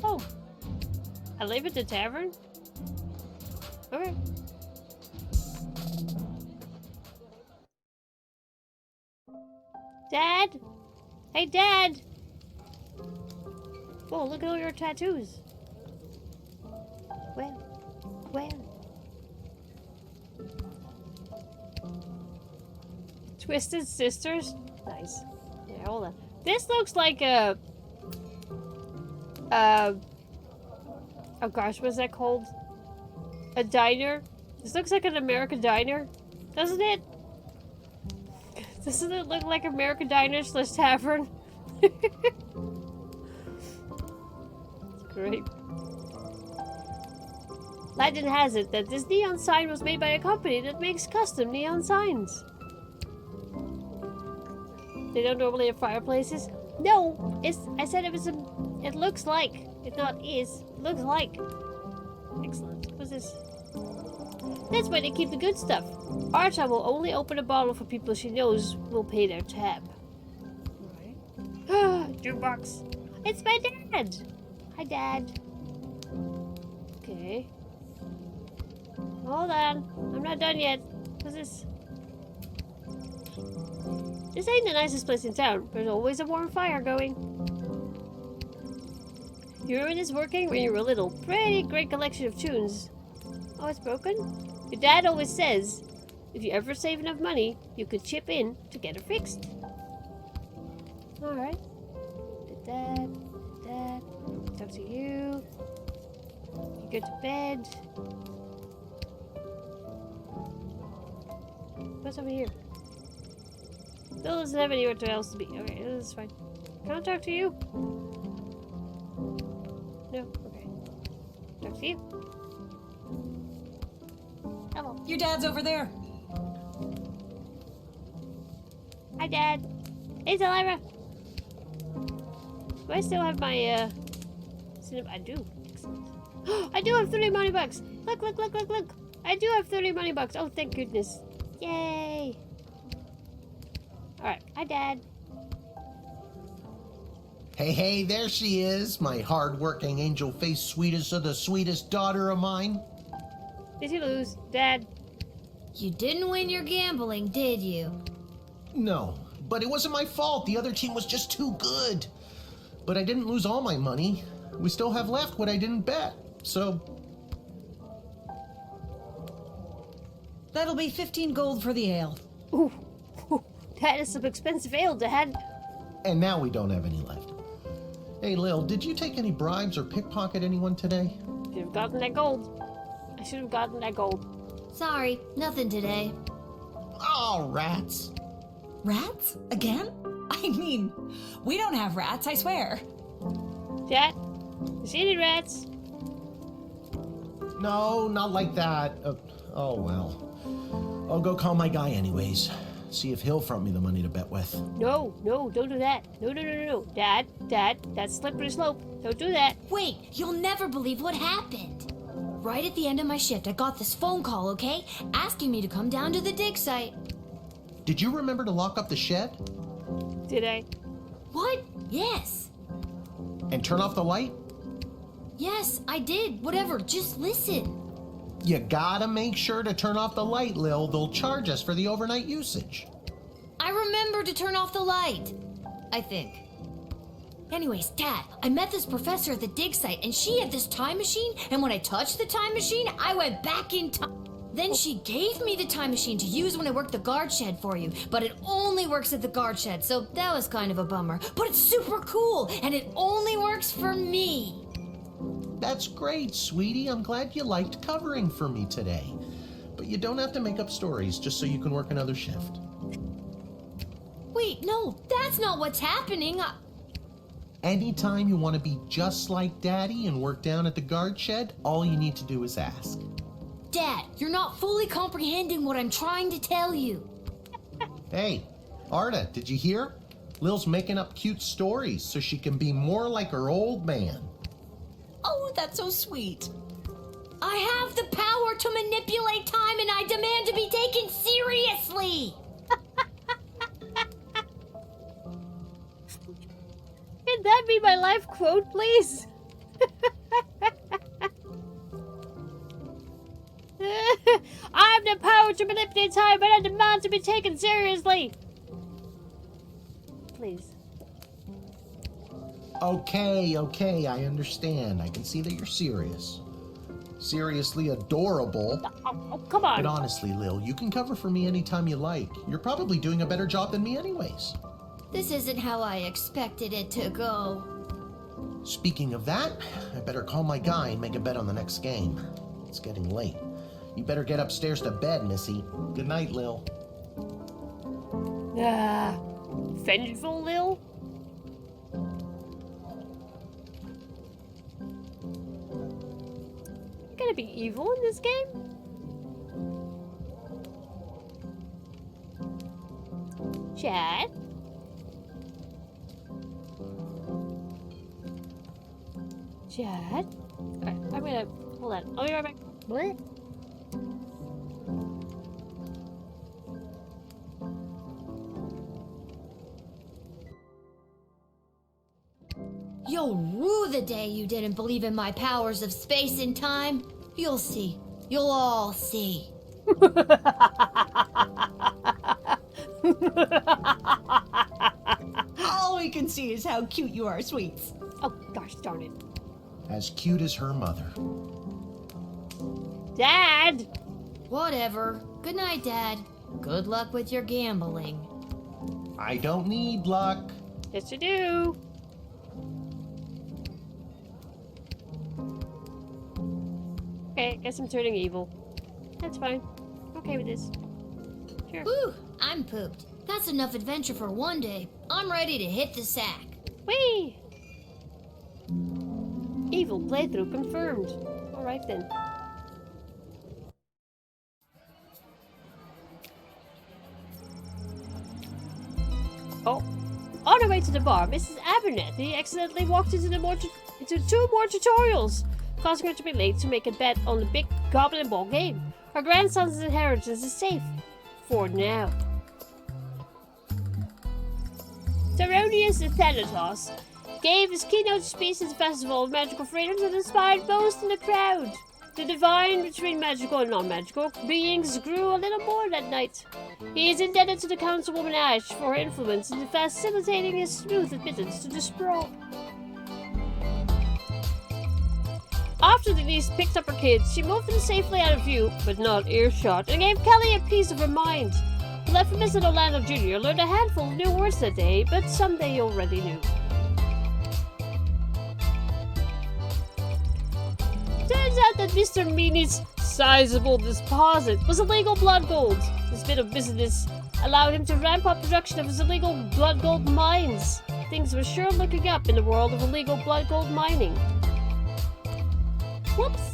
Oh. I live at the tavern? Okay. Dad? Hey, Dad! Whoa, look at all your tattoos. Well. Twisted Sisters? Nice. Yeah, hold on. This looks like a... oh gosh, what's that called? A diner? This looks like an American diner, doesn't it? Doesn't it look like American diner / tavern? Great. Legend has it that this neon sign was made by a company that makes custom neon signs. They don't normally have fireplaces? No, I said it was a... It looks like. It not is. It looks like. Excellent. What's this? That's where they keep the good stuff. Arta will only open a bottle for people she knows will pay their tab. Right. Jukebox. It's my dad. Hi, Dad. Okay. Hold on. I'm not done yet. What's this? This ain't the nicest place in town. There's always a warm fire going. You remember this working when you were little? Pretty great collection of tunes. Oh, it's broken? Your dad always says, if you ever save enough money, you could chip in to get it fixed. Alright. Dad. Talk to you. You go to bed. What's over here? Bill doesn't have anywhere else to be. Okay, this is fine. Can I talk to you? No? Okay. Talk to you. Hello. Your dad's over there. Hi, Dad. Hey, Delira. Do I still have my, I do. Excellent. I do have 30 money bucks. Look. I do have 30 money bucks. Oh, thank goodness. Yay. Alright. Hi, Dad. Hey, there she is, my hard-working, angel-faced, sweetest of the sweetest daughter of mine. Did you lose, Dad? You didn't win your gambling, did you? No, but it wasn't my fault. The other team was just too good. But I didn't lose all my money. We still have left what I didn't bet, so... That'll be 15 gold for the ale. Ooh. That is some expensive ale, Dad. And now we don't have any left. Hey, Lil, did you take any bribes or pickpocket anyone today? Should have gotten that gold. I should have gotten that gold. Sorry, nothing today. Oh, rats. Rats? Again? I mean, we don't have rats, I swear. Dad, you see any rats? No, not like that. Oh, well. I'll go call my guy anyways. See if he'll front me the money to bet with. No, don't do that. No. Dad, that's slippery slope. Don't do that. Wait, you'll never believe what happened. Right at the end of my shift, I got this phone call, okay? Asking me to come down to the dig site. Did you remember to lock up the shed? Did I? What? Yes. And turn off the light? Yes, I did. Whatever, just listen. You gotta make sure to turn off the light, Lil. They'll charge us for the overnight usage. I remember to turn off the light. I think. Anyways, Dad, I met this professor at the dig site, and she had this time machine, and when I touched the time machine, I went back in time. Then she gave me the time machine to use when I work the guard shed for you, but it only works at the guard shed, so that was kind of a bummer. But it's super cool, and it only works for me. That's great, sweetie. I'm glad you liked covering for me today. But you don't have to make up stories just so you can work another shift. Wait, no, that's not what's happening. Anytime you want to be just like Daddy and work down at the guard shed, all you need to do is ask. Dad, you're not fully comprehending what I'm trying to tell you. Hey, Arda, did you hear? Lil's making up cute stories so she can be more like her old man. Oh, that's so sweet. I have the power to manipulate time and I demand to be taken seriously! Can that be my life quote, please? I have the power to manipulate time, but I demand to be taken seriously. Please. Okay, I understand. I can see that you're serious. Seriously adorable. Oh, come on. But honestly, Lil, you can cover for me anytime you like. You're probably doing a better job than me anyways. This isn't how I expected it to go. Speaking of that, I better call my guy and make a bet on the next game. It's getting late. You better get upstairs to bed, Missy. Good night, Lil. Vengeful Lil? You gonna be evil in this game? Chad? Chad? Alright, I'm gonna... Hold on. I'll be right back. What? You'll rue the day you didn't believe in my powers of space and time. You'll see. You'll all see. All we can see is how cute you are, sweets. Oh, gosh darn it. As cute as her mother. Dad! Whatever. Good night, Dad. Good luck with your gambling. I don't need luck. Yes, you do. Okay, guess I'm turning evil. That's fine. I'm okay with this. Sure. Whew, I'm pooped. That's enough adventure for one day. I'm ready to hit the sack. Whee! Evil playthrough confirmed. Alright then. Oh. On her way to the bar, Mrs. Abernethy accidentally walked into two more tutorials, causing her to be late to make a bet on the big Goblin Ball game. Her grandson's inheritance is safe. For now. Tyronius the Thanatos gave his keynote speech at the Festival of Magical Freedoms and inspired most in the crowd. The divine between magical and non-magical beings grew a little more that night. He is indebted to the Councilwoman Ash for her influence in facilitating his smooth admittance to the sprawl. After Denise picked up her kids, she moved them safely out of view, but not earshot, and gave Kelly a piece of her mind. Blephamus and Orlando Jr. learned a handful of new words that day, but some they already knew. Turns out that Mr. Meany's sizable deposit was illegal blood gold. This bit of business allowed him to ramp up production of his illegal blood gold mines. Things were sure looking up in the world of illegal blood gold mining. Whoops.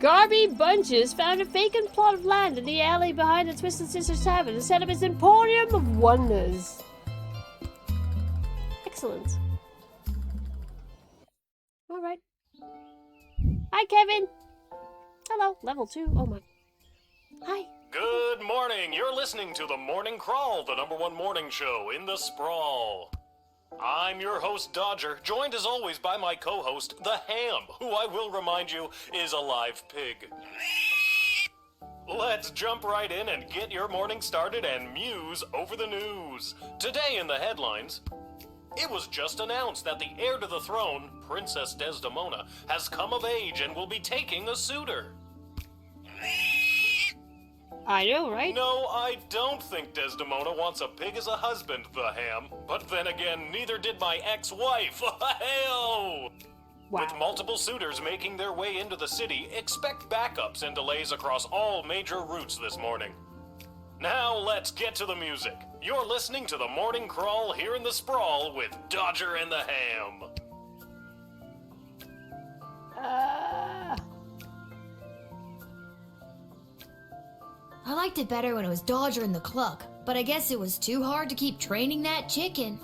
Garby Bunches found a vacant plot of land in the alley behind the Twisted Sisters Tavern and set up his Emporium of Wonders. Excellent. Alright. Hi, Kevin. Hello. Level 2. Oh my. Hi. Good morning. You're listening to the Morning Crawl, the #1 morning show in the sprawl. I'm your host, Dodger, joined as always by my co-host, the Ham, who I will remind you is a live pig. Let's jump right in and get your morning started and muse over the news. Today in the headlines, it was just announced that the heir to the throne, Princess Desdemona, has come of age and will be taking a suitor. I know, right? No, I don't think Desdemona wants a pig as a husband, the Ham. But then again, neither did my ex-wife. Hell! Wow. With multiple suitors making their way into the city, expect backups and delays across all major routes this morning. Now let's get to the music. You're listening to the Morning Crawl here in the Sprawl with Dodger and the Ham. I liked it better when it was Dodger and the Cluck, but I guess it was too hard to keep training that chicken.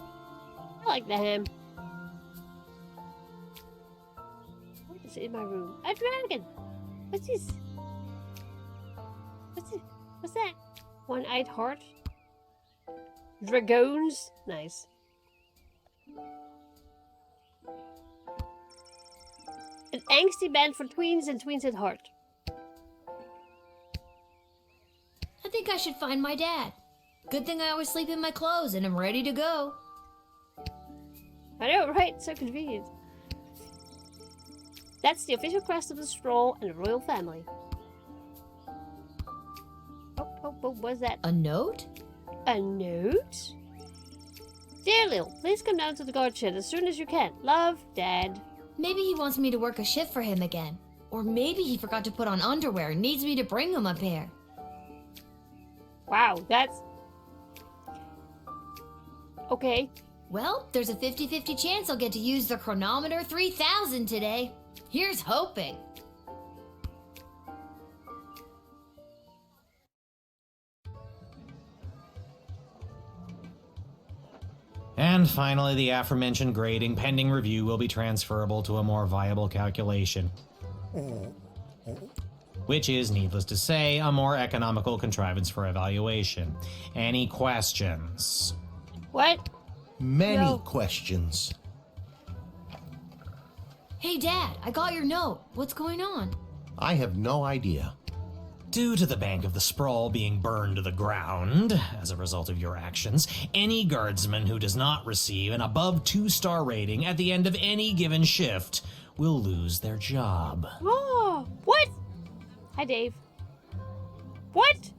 I like the ham. What is in my room? A dragon! What's this? What's this? What's that? One-eyed heart? Dragoons? Nice. An angsty band for tweens and tweens at heart. I think I should find my dad. Good thing I always sleep in my clothes and I'm ready to go. I know, right? So convenient. That's the official crest of the Stroll and the royal family. Oh, what's that? A note? A note? Dear Lil, please come down to the guard shed as soon as you can. Love, Dad. Maybe he wants me to work a shift for him again. Or maybe he forgot to put on underwear and needs me to bring him a pair. Wow, that's... Okay. Well, there's a 50-50 chance I'll get to use the chronometer 3000 today. Here's hoping. And finally, the aforementioned grading pending review will be transferable to a more viable calculation. Which is, needless to say, a more economical contrivance for evaluation. Any questions? What? Many questions. Hey, Dad, I got your note. What's going on? I have no idea. Due to the Bank of the Sprawl being burned to the ground as a result of your actions, any guardsman who does not receive an above 2-star rating at the end of any given shift will lose their job. Oh, what? Hi, Dave. What?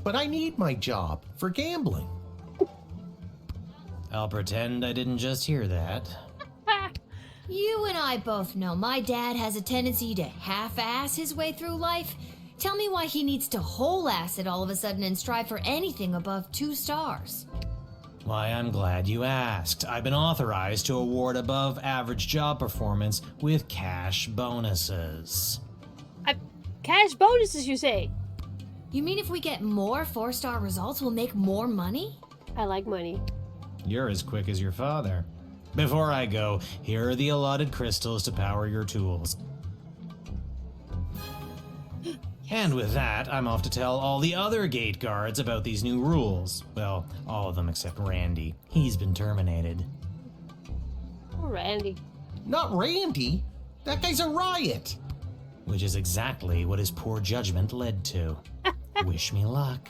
But I need my job for gambling. I'll pretend I didn't just hear that. You and I both know my dad has a tendency to half-ass his way through life. Tell me why he needs to whole-ass it all of a sudden and strive for anything above 2 stars. Why, I'm glad you asked. I've been authorized to award above average job performance with cash bonuses. Cash bonuses, you say? You mean if we get more 4-star results, we'll make more money? I like money. You're as quick as your father. Before I go, here are the allotted crystals to power your tools. And with that, I'm off to tell all the other gate guards about these new rules. Well, all of them except Randy. He's been terminated. Oh, Randy. Not Randy. That guy's a riot. Which is exactly what his poor judgment led to. Wish me luck.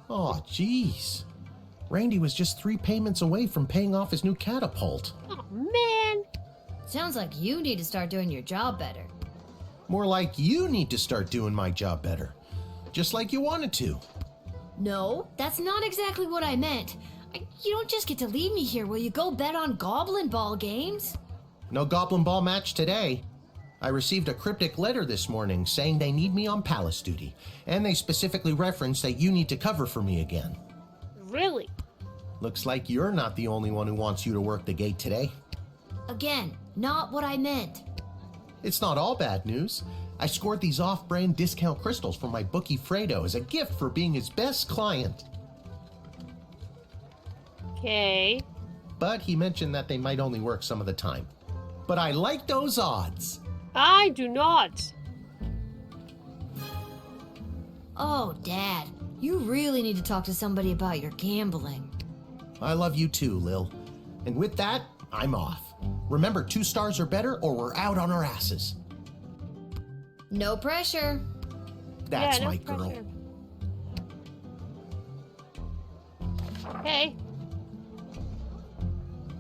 Oh, jeez. Randy was just 3 payments away from paying off his new catapult. Oh, man. Sounds like you need to start doing your job better. More like you need to start doing my job better. Just like you wanted to. No, that's not exactly what I meant. You don't just get to leave me here. Will you go bet on Goblin Ball games? No Goblin Ball match today. I received a cryptic letter this morning saying they need me on palace duty, and they specifically referenced that you need to cover for me again. Really? Looks like you're not the only one who wants you to work the gate today. Again, not what I meant. It's not all bad news. I scored these off-brand discount crystals from my bookie Fredo as a gift for being his best client. Okay. But he mentioned that they might only work some of the time. But I like those odds. I do not. Oh, Dad, you really need to talk to somebody about your gambling. I love you too, Lil. And with that, I'm off. Remember, 2 stars or better or we're out on our asses. No pressure. That's yeah, no my pressure. girl. Okay.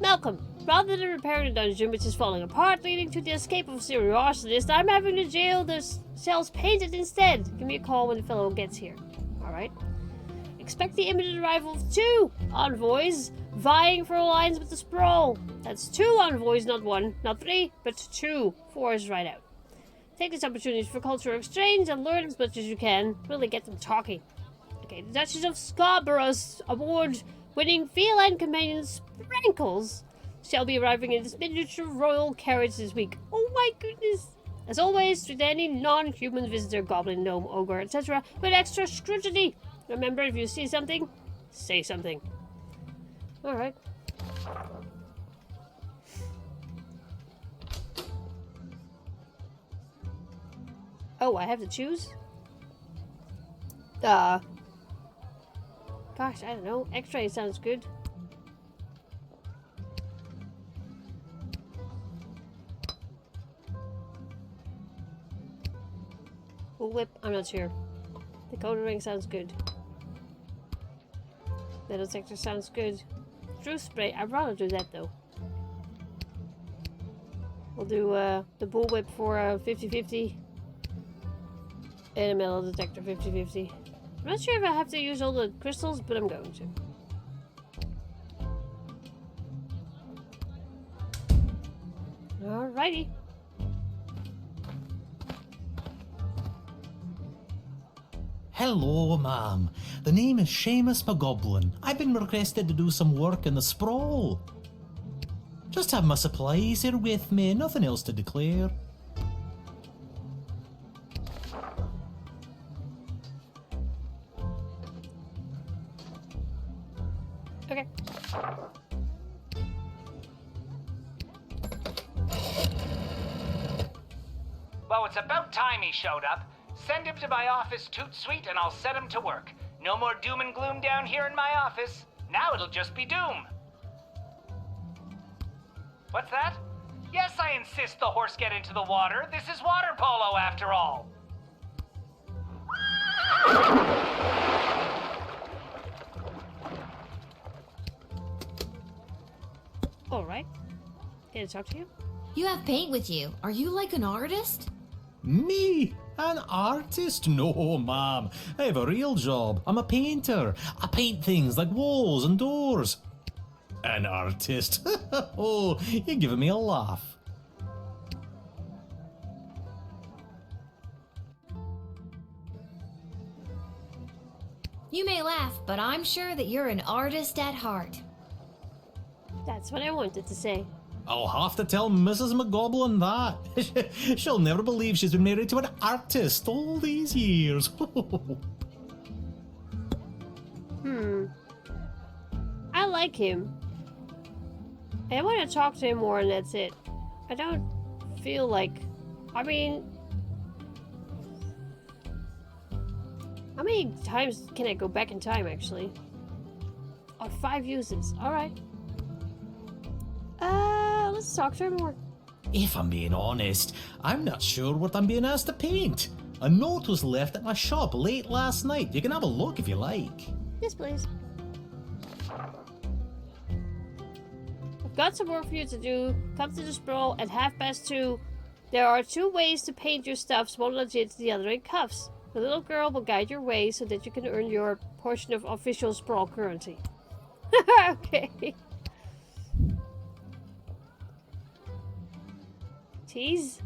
Malcolm, rather than repairing the dungeon which is falling apart, leading to the escape of a serial arsonist, I'm having the jail the cells painted instead. Give me a call when the fellow gets here. Alright. Expect the imminent arrival of 2 envoys vying for alliance with the Sprawl. That's 2 envoys, not 1, not 3, but 2. 4 is right out. Take this opportunity for cultural exchange and learn as much as you can. Really get them talking. Okay, the Duchess of Scarborough's award-winning feline companion Sprankles shall be arriving in this miniature royal carriage this week. Oh my goodness! As always, treat any non-human visitor, goblin, gnome, ogre, etc. with extra scrutiny. Remember, if you see something, say something. Alright. Oh, I have to choose? Gosh, I don't know. X-ray sounds good. Whip, I'm not sure. Dakota ring sounds good. Metal detector sounds good. Truth spray, I'd rather do that though. We'll do the bullwhip for 50-50. And a metal detector 50-50. I'm not sure if I have to use all the crystals, but I'm going to. Alrighty. Hello, ma'am. The name is Seamus McGoblin. I've been requested to do some work in the sprawl. Just have my supplies here with me, nothing else to declare. Okay. Well, it's about time he showed up. Send him to my office toot suite and I'll set him to work. No more doom and gloom down here in my office. Now it'll just be doom. What's that? Yes, I insist the horse get into the water. This is water polo after all. Alright. Can I talk to you? You have paint with you. Are you like an artist? Me? An artist? No, ma'am. I have a real job. I'm a painter. I paint things like walls and doors. An artist? Oh, you're giving me a laugh. You may laugh, but I'm sure that you're an artist at heart. That's what I wanted to say. I'll have to tell Mrs. McGoblin that. She'll never believe she's been married to an artist all these years. I like him. I want to talk to him more and that's it. I don't feel like... I mean... How many times can I go back in time, actually? Oh, 5 uses. Alright. Let's talk to him more. If I'm being honest, I'm not sure what I'm being asked to paint. A note was left at my shop late last night. You can have a look if you like. Yes, please. I've got some work for you to do. Come to the sprawl at 2:30. There are 2 ways to paint your stuffs, one legit, the other in cuffs. The little girl will guide your way so that you can earn your portion of official sprawl currency. Okay. Tease?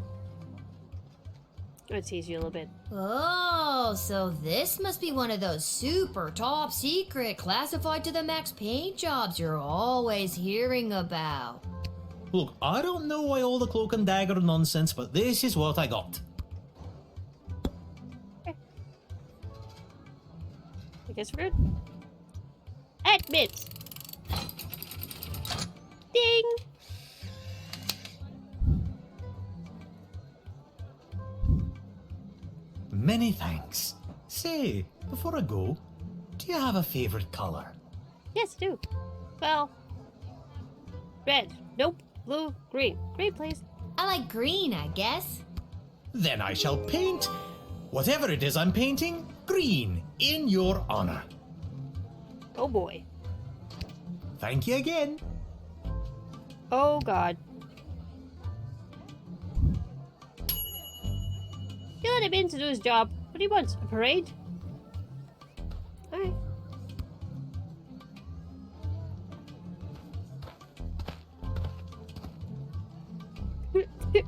I'm gonna tease you a little bit. Oh, so this must be one of those super top secret classified to the max paint jobs you're always hearing about. Look, I don't know why all the cloak and dagger nonsense, but this is what I got. Okay. I guess we're good. Admit. Ding! Many thanks. Say, before I go, do you have a favorite color? Yes, I do. Well, red. Nope. Blue. Green. Green, please. I like green, I guess. Then I shall paint whatever it is I'm painting green in your honor. Oh boy. Thank you again. Oh god. You let him in to do his job. What do you want? A parade? Alright.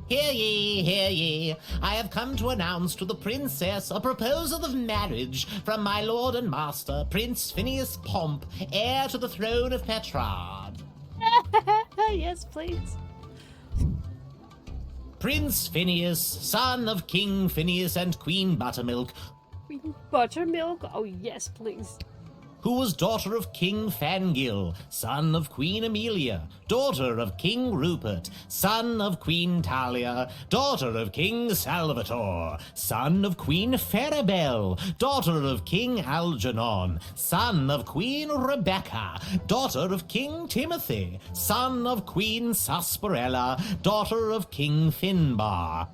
Hear ye, hear ye. I have come to announce to the princess a proposal of marriage from my lord and master, Prince Phineas Pomp, heir to the throne of Petrard. Yes, please. Prince Phineas, son of King Phineas and Queen Buttermilk, Queen Buttermilk? Oh, yes, please. who was daughter of King Fangil, son of Queen Amelia, daughter of King Rupert, son of Queen Talia, daughter of King Salvator, son of Queen Farabelle, daughter of King Algernon, son of Queen Rebecca, daughter of King Timothy, son of Queen Sarsaparilla, daughter of King Finbar,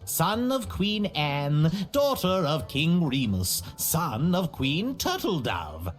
son of Queen Anne, daughter of King Remus, son of Queen Turtledove,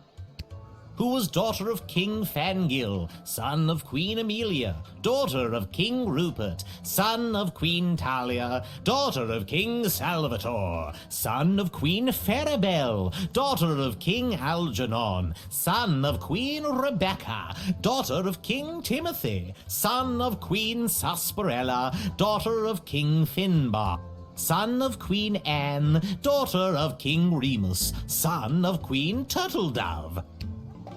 who was daughter of King Fangil, son of Queen Amelia, daughter of King Rupert, son of Queen Talia, daughter of King Salvator, son of Queen Farabelle, daughter of King Algernon, son of Queen Rebecca, daughter of King Timothy, son of Queen Sarsaparilla, daughter of King Finbar, son of Queen Anne, daughter of King Remus, son of Queen Turtledove,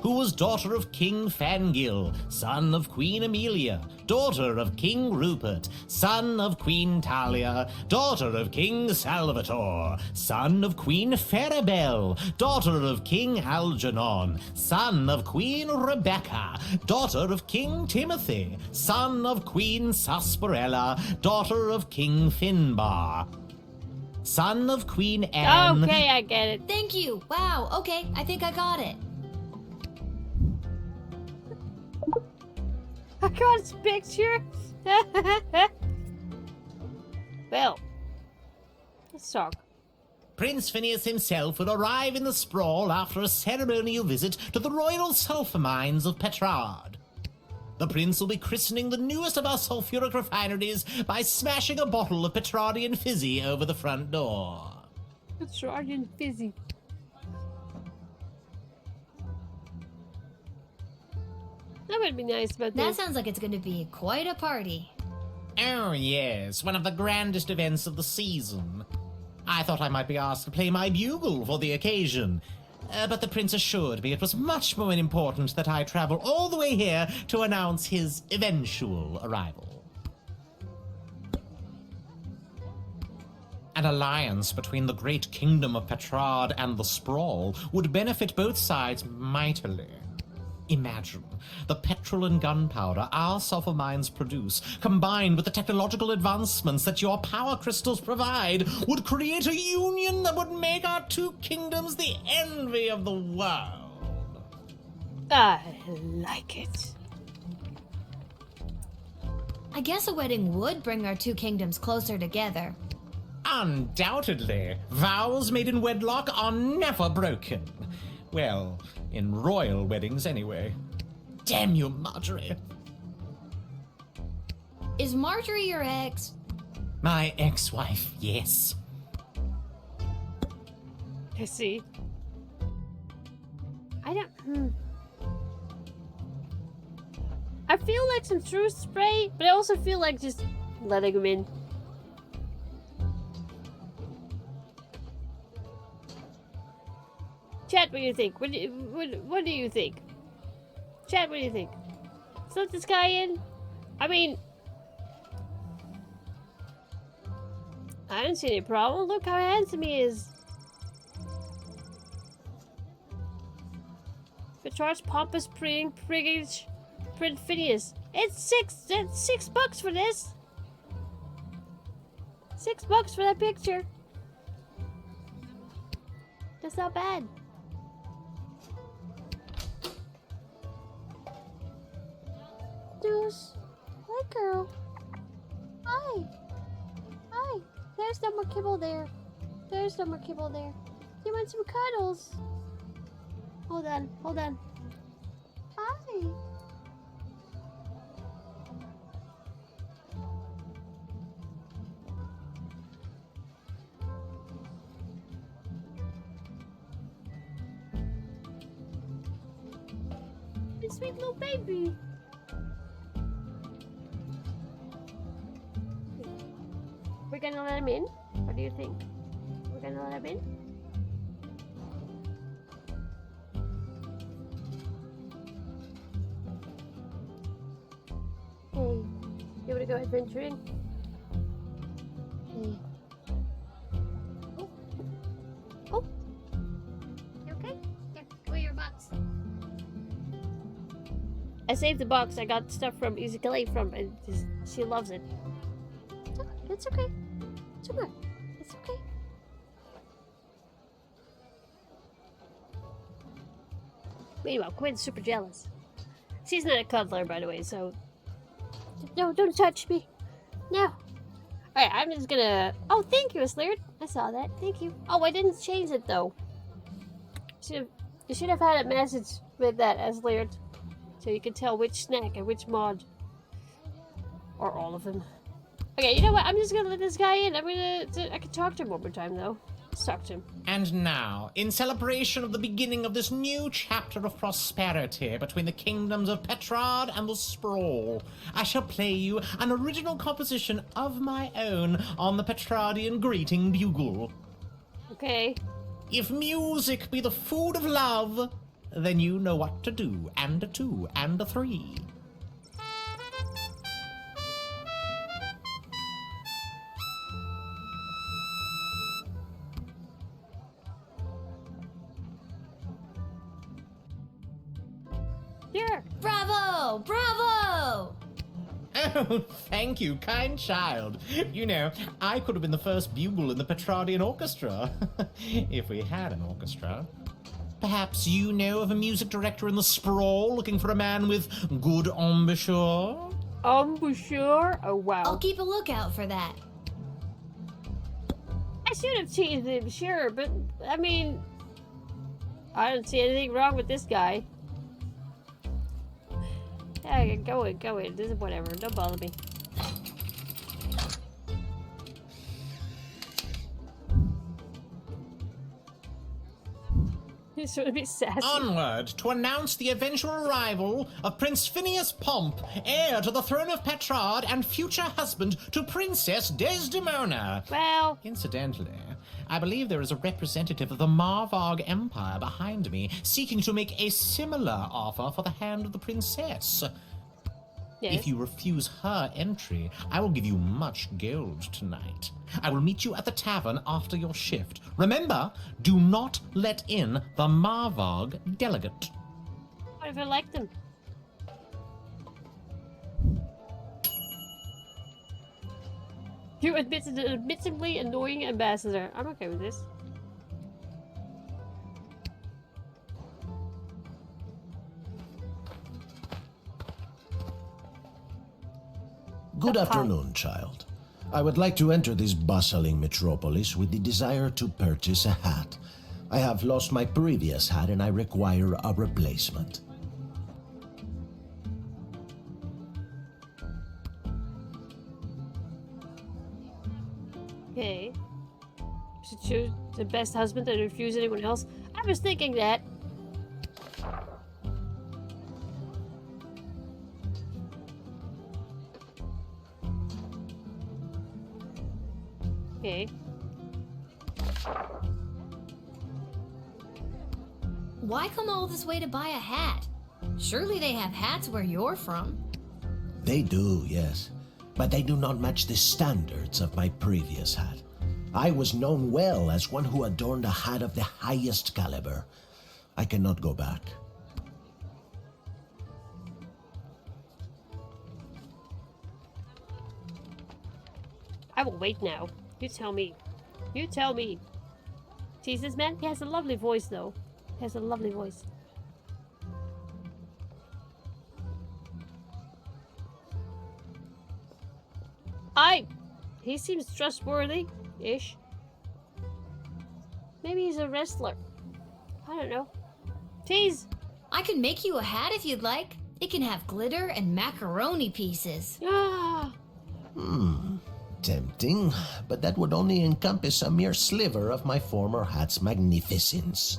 who was daughter of King Fangil, son of Queen Amelia, daughter of King Rupert, son of Queen Talia, daughter of King Salvator, son of Queen Farabelle, daughter of King Algernon, son of Queen Rebecca, daughter of King Timothy, son of Queen Sarsaparilla, daughter of King Finbar, son of Queen Anne. Okay, I get it. Thank you. Wow, okay, I think I got it. I got his picture. Well, let's talk. Prince Phineas himself will arrive in the sprawl after a ceremonial visit to the royal sulphur mines of Petrard. The prince will be christening the newest of our sulphuric refineries by smashing a bottle of Petrardian fizzy over the front door. Petrardian fizzy. That would be nice, but That sounds like it's going to be quite a party. Oh, yes, one of the grandest events of the season. I thought I might be asked to play my bugle for the occasion, but the prince assured me it was much more important that I travel all the way here to announce his eventual arrival. An alliance between the great kingdom of Petrard and the Sprawl would benefit both sides mightily. Imagine the petrol and gunpowder our sulphur mines produce, combined with the technological advancements that your power crystals provide, would create a union that would make our two kingdoms the envy of the world. I like it. I guess a wedding would bring our two kingdoms closer together. Undoubtedly. Vows made in wedlock are never broken. Well, in royal weddings anyway. Damn you, Marjorie. Is Marjorie your ex? My ex-wife, yes. I see. I don't... I feel like some truth spray, but I also feel like just letting him in. Chat, what do you think? What do you think? Chat, what do you think? Let's let this guy in. I mean, I don't see any problem. Look how handsome he is. Petrard's pompous priggage, Prince Phineas. It's $6 for this. $6 for that picture. That's not bad. Deuce. Hi, girl. Hi. Hi. There's no more kibble there. There's no more kibble there. You want some cuddles? Hold on. Hold on. Hi. You sweet little baby. We're gonna let him in? What do you think? We're gonna let him in? wanna go adventuring? Okay. Oh. Oh. You okay? Here, go your box. I saved the box. I got stuff from Ezekiel from, and she loves it. Oh, it's okay. It's okay. It's okay. Meanwhile, Quinn's super jealous. She's not a cuddler, by the way, so... No, don't touch me. No. Alright, I'm just gonna... Oh, thank you, Slurred. I saw that. Thank you. Oh, I didn't change it, though. You should have had a message with that, Slurred. So you can tell which snack and which mod. Or all of them. Okay, you know what? I'm just gonna let this guy in. I can talk to him one more time, though. Let's talk to him. And now, in celebration of the beginning of this new chapter of prosperity between the kingdoms of Petrard and the Sprawl, I shall play you an original composition of my own on the Petrardian greeting bugle. Okay. If music be the food of love, then you know what to do, and a 2, and a 3. Here. Bravo! Bravo! Oh, thank you, kind child. You know, I could have been the first bugle in the Petrardian orchestra. If we had an orchestra. Perhaps you know of a music director in the Sprawl looking for a man with good embouchure? Embouchure? Oh, wow. I'll keep a lookout for that. I should have teased him, sure, but, I mean... I don't see anything wrong with this guy. Yeah, go in. This is whatever. Don't bother me. He's trying to be sassy. Onward to announce the eventual arrival of Prince Phineas Pomp, heir to the throne of Petrard and future husband to Princess Desdemona. Well... Incidentally, I believe there is a representative of the Marvog Empire behind me seeking to make a similar offer for the hand of the princess. Yes. If you refuse her entry, I will give you much gold tonight. I will meet you at the tavern after your shift. Remember, do not let in the Marvog delegate. What if I like them? You admitted an admittedly annoying ambassador. I'm okay with this. Good afternoon, child. I would like to enter this bustling metropolis with the desire to purchase a hat. I have lost my previous hat and I require a replacement. Okay. Should choose the best husband and refuse anyone else. I was thinking that. Okay. Why come all this way to buy a hat? Surely they have hats where you're from. They do, yes. But they do not match the standards of my previous hat. I was known well as one who adorned a hat of the highest caliber. I cannot go back. I will wait now. You tell me. You tell me. Tease this man? He has a lovely voice, though. He has a lovely voice. He seems trustworthy-ish. Maybe he's a wrestler. I don't know. Tease! I can make you a hat if you'd like. It can have glitter and macaroni pieces. Ah! Tempting, but that would only encompass a mere sliver of my former hat's magnificence.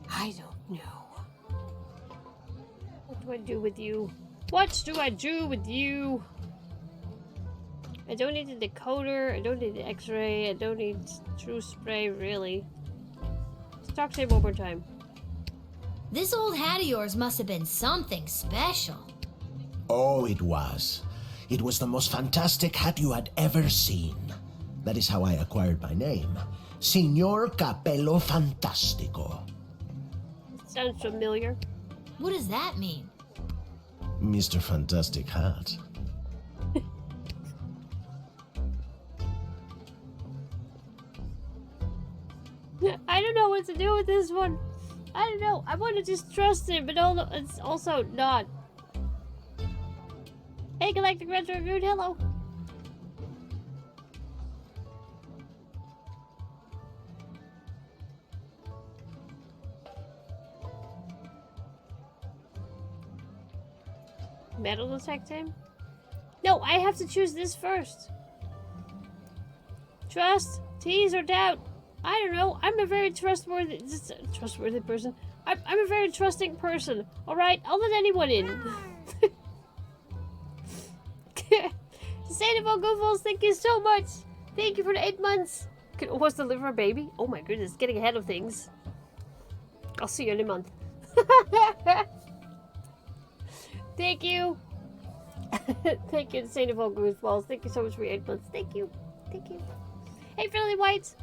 I don't know. What do I do with you? What do I do with you? I don't need the decoder, I don't need the x-ray, I don't need true spray, really. Let's talk to him one more time. This old hat of yours must have been something special. Oh, it was. It was the most fantastic hat you had ever seen. That is how I acquired my name. Signor Capello Fantastico. Sounds familiar. What does that mean? Mr. Fantastic Hat. I don't know what to do with this one. I don't know. I want to just trust him, but it's also not. Hey, Galactic Retro Review, hello. Metal detect him? No, I have to choose this first. Trust, tease, or doubt. I don't know. I'm a very trustworthy person. I'm a very trusting person. All right, I'll let anyone in. Saint of all Goofballs, thank you so much. Thank you for the 8 months. Can almost deliver a baby. Oh my goodness, getting ahead of things. I'll see you in a month. Thank you. Thank you, Saint of all Goofballs. Thank you so much for your 8 months. Thank you. Thank you. Hey, Fairly White.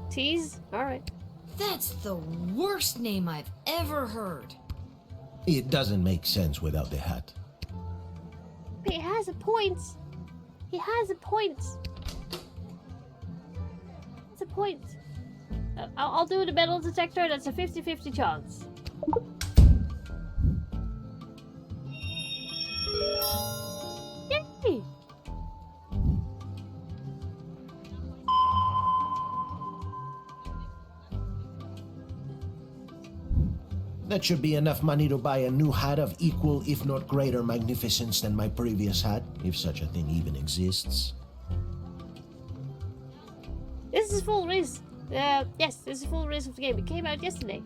Tease? Alright. That's the worst name I've ever heard. It doesn't make sense without the hat. But he has a point. He has a point. That's a point. I'll do the metal detector. That's a 50-50 chance. Yay! That should be enough money to buy a new hat of equal, if not greater, magnificence than my previous hat, if such a thing even exists. This is full release. Yes, this is full release of the game. It came out yesterday.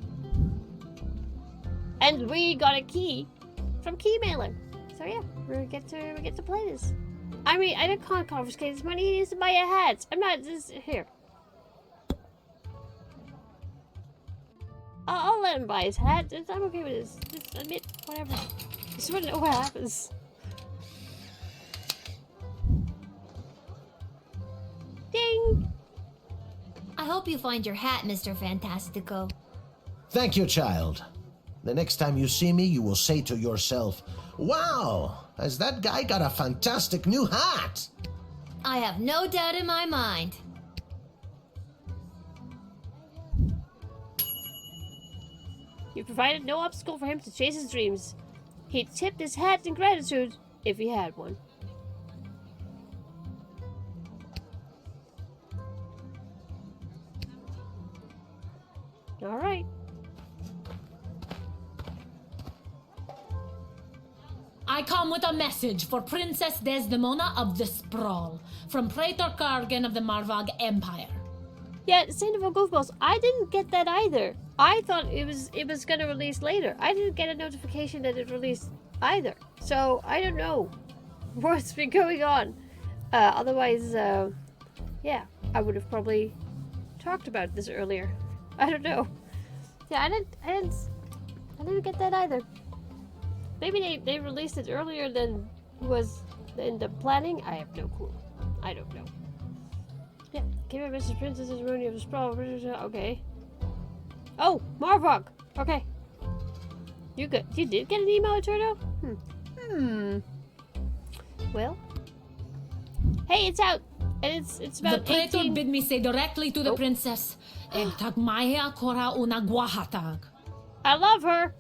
And we got a key from Keymailer. So yeah, we get to play this. I mean, I can't confiscate his money. He needs to buy a hat. I'm not just here. I'll let him buy his hat. I'm okay with this. Just admit whatever. Just want to know what happens. Ding! I hope you find your hat, Mr. Fantastico. Thank you, child. The next time you see me, you will say to yourself, "Wow, has that guy got a fantastic new hat?" I have no doubt in my mind. You provided no obstacle for him to chase his dreams. He tipped his hat in gratitude, if he had one. All right. I come with a message for Princess Desdemona of the Sprawl, from Praetor Kargan of the Marvog Empire. Yeah, Saint of all Goofballs, I didn't get that either. I thought it was gonna release later. I didn't get a notification that it released either. So I don't know what's been going on. Otherwise, yeah, I would have probably talked about this earlier. I don't know. Yeah, I didn't get that either. Maybe they released it earlier than was in the planning. I have no clue. I don't know. Yeah, came out Mrs. Princess Eroni of the Sprawl. Okay. Oh, Marvok. Okay. You did get an email, Turtle? Well. Hey, it's out. And it's about the Praetor 18... bid me say directly to the princess. El tagmaya kora una guahatag. I love her.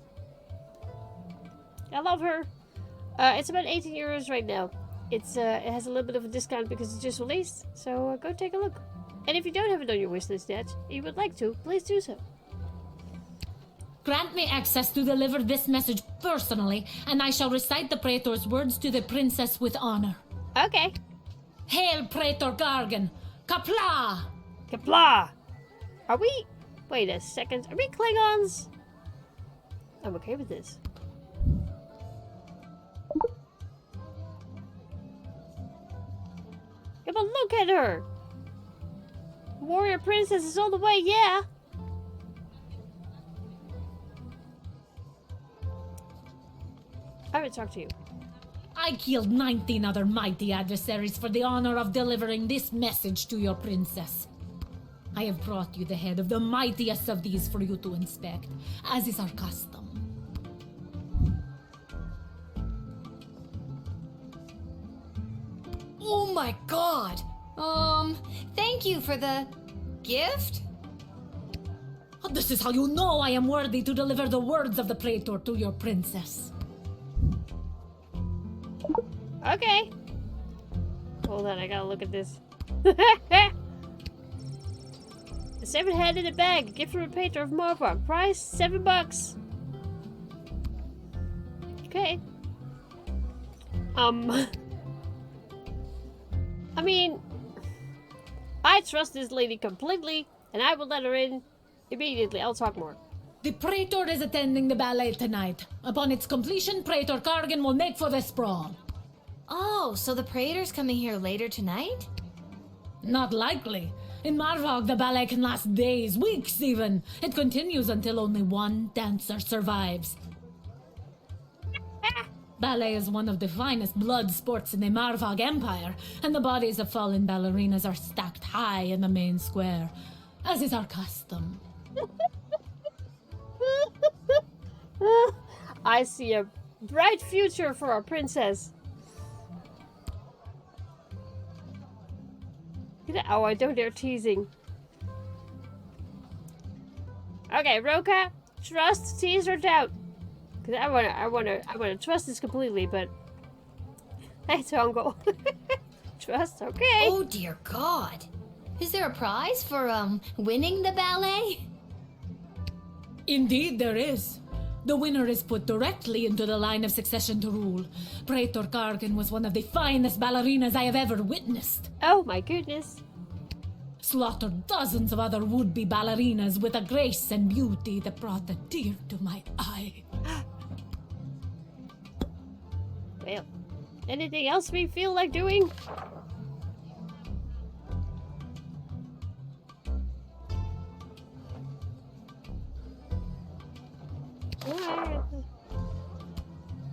I love her. It's about 18 euros right now. It has a little bit of a discount because it's just released. So go take a look. And if you don't have it on your wishlist yet, and you would like to, please do so. Grant me access to deliver this message personally, and I shall recite the Praetor's words to the princess with honor. Okay. Hail, Praetor Gargan! Kapla! Kapla! Are we... Wait a second. Are we Klingons? I'm okay with this. Yeah, but look at her! Warrior princess is all the way, yeah! I will talk to you. I killed 19 other mighty adversaries for the honor of delivering this message to your princess. I have brought you the head of the mightiest of these for you to inspect, as is our custom. Oh my god! Thank you for the gift? This is how you know I am worthy to deliver the words of the Praetor to your princess. Okay. Hold on, I gotta look at this. A 7 head in a bag. Gift from a Praetor of Morvark. Price $7. Okay. I mean, I trust this lady completely, and I will let her in immediately. I'll talk more. The Praetor is attending the ballet tonight. Upon its completion, Praetor Kargan will make for the sprawl. Oh, so the Praetor's coming here later tonight? Not likely. In Marvog, the ballet can last days, weeks even. It continues until only one dancer survives. Ballet is one of the finest blood sports in the Marvog Empire, and the bodies of fallen ballerinas are stacked high in the main square, as is our custom. I see a bright future for our princess. Oh, I don't dare teasing. Okay, Roka, trust, tease, or doubt? Because I wanna trust this completely, but hey, Tongo. Trust, okay. Oh dear God! Is there a prize for winning the ballet? Indeed, there is. The winner is put directly into the line of succession to rule. Praetor Kargan was one of the finest ballerinas I have ever witnessed. Oh my goodness. Slaughtered dozens of other would-be ballerinas with a grace and beauty that brought a tear to my eye. Well, anything else we feel like doing?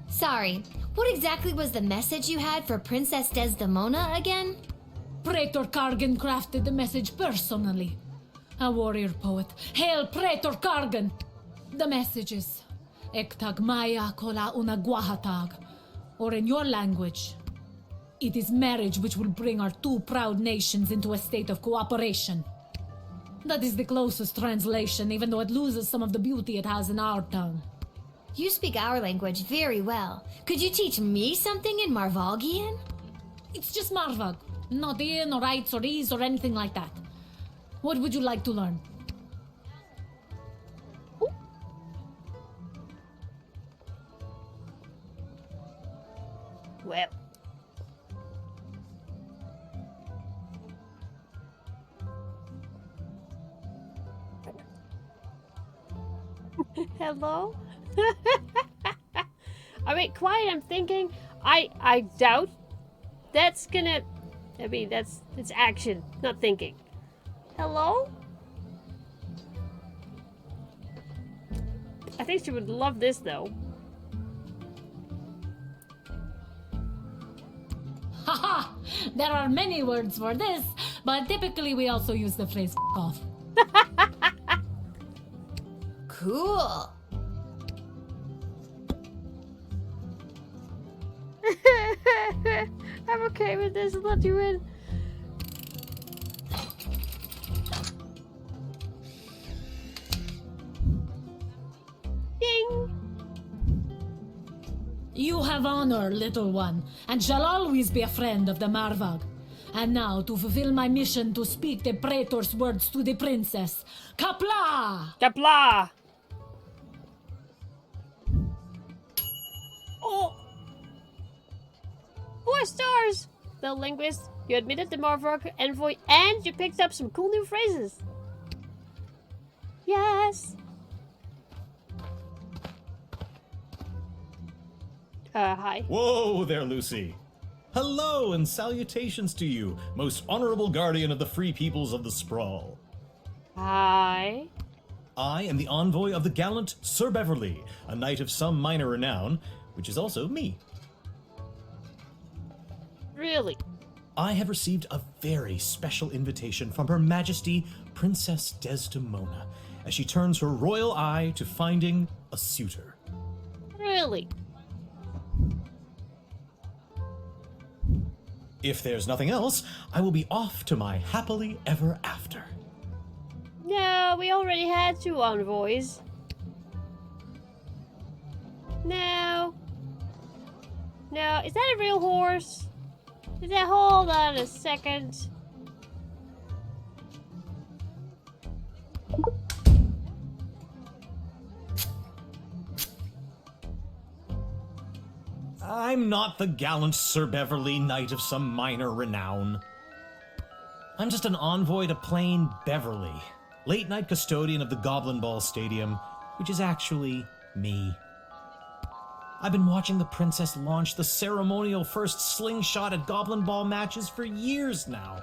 Sorry, what exactly was the message you had for Princess Desdemona again? Praetor Kargan crafted the message personally. A warrior poet. Hail Praetor Kargan! The message is Ektag Maya Kola Una Guahatag. Or in your language, it is marriage which will bring our two proud nations into a state of cooperation. That is the closest translation, even though it loses some of the beauty it has in our tongue. You speak our language very well. Could you teach me something in Marvogian? It's just Marvog. Not in or rights or ease or anything like that. What would you like to learn? Well. Hello? I mean, quiet, I'm thinking. I doubt that's gonna... I mean, it's action, not thinking. Hello? I think she would love this, though. Haha! There are many words for this, but typically we also use the phrase "f off." Cool. I'm okay with this. I'll let you in. Ding! You have honor, little one, and shall always be a friend of the Marvag. And now, to fulfill my mission to speak the Praetor's words to the princess. Kapla! Kapla! Oh! 4 stars! The linguist, you admitted the Marvok envoy and you picked up some cool new phrases. Yes! Hi. Whoa there, Lucy. Hello and salutations to you, most honorable guardian of the free peoples of the Sprawl. Hi. I am the envoy of the gallant Sir Beverly, a knight of some minor renown, which is also me. Really? I have received a very special invitation from Her Majesty Princess Desdemona as she turns her royal eye to finding a suitor. Really? If there's nothing else, I will be off to my happily ever after. No, we already had 2 envoys. No. No, is that a real horse? Is that? Hold on a second. I'm not the gallant Sir Beverly, knight of some minor renown. I'm just an envoy to plain Beverly, late-night custodian of the Goblin Ball Stadium, which is actually me. I've been watching the princess launch the ceremonial first slingshot at Goblin Ball matches for years now.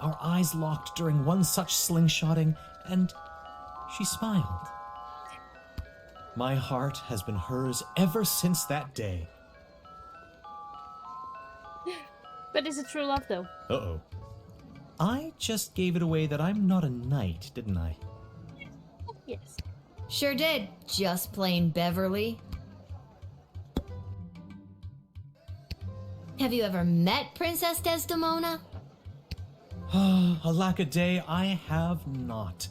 Our eyes locked during one such slingshotting, and she smiled. My heart has been hers ever since that day. But is it true love, though? Uh-oh. I just gave it away that I'm not a knight, didn't I? Yes. Sure did. Just plain Beverly. Have you ever met Princess Desdemona? Alack a day, I have not.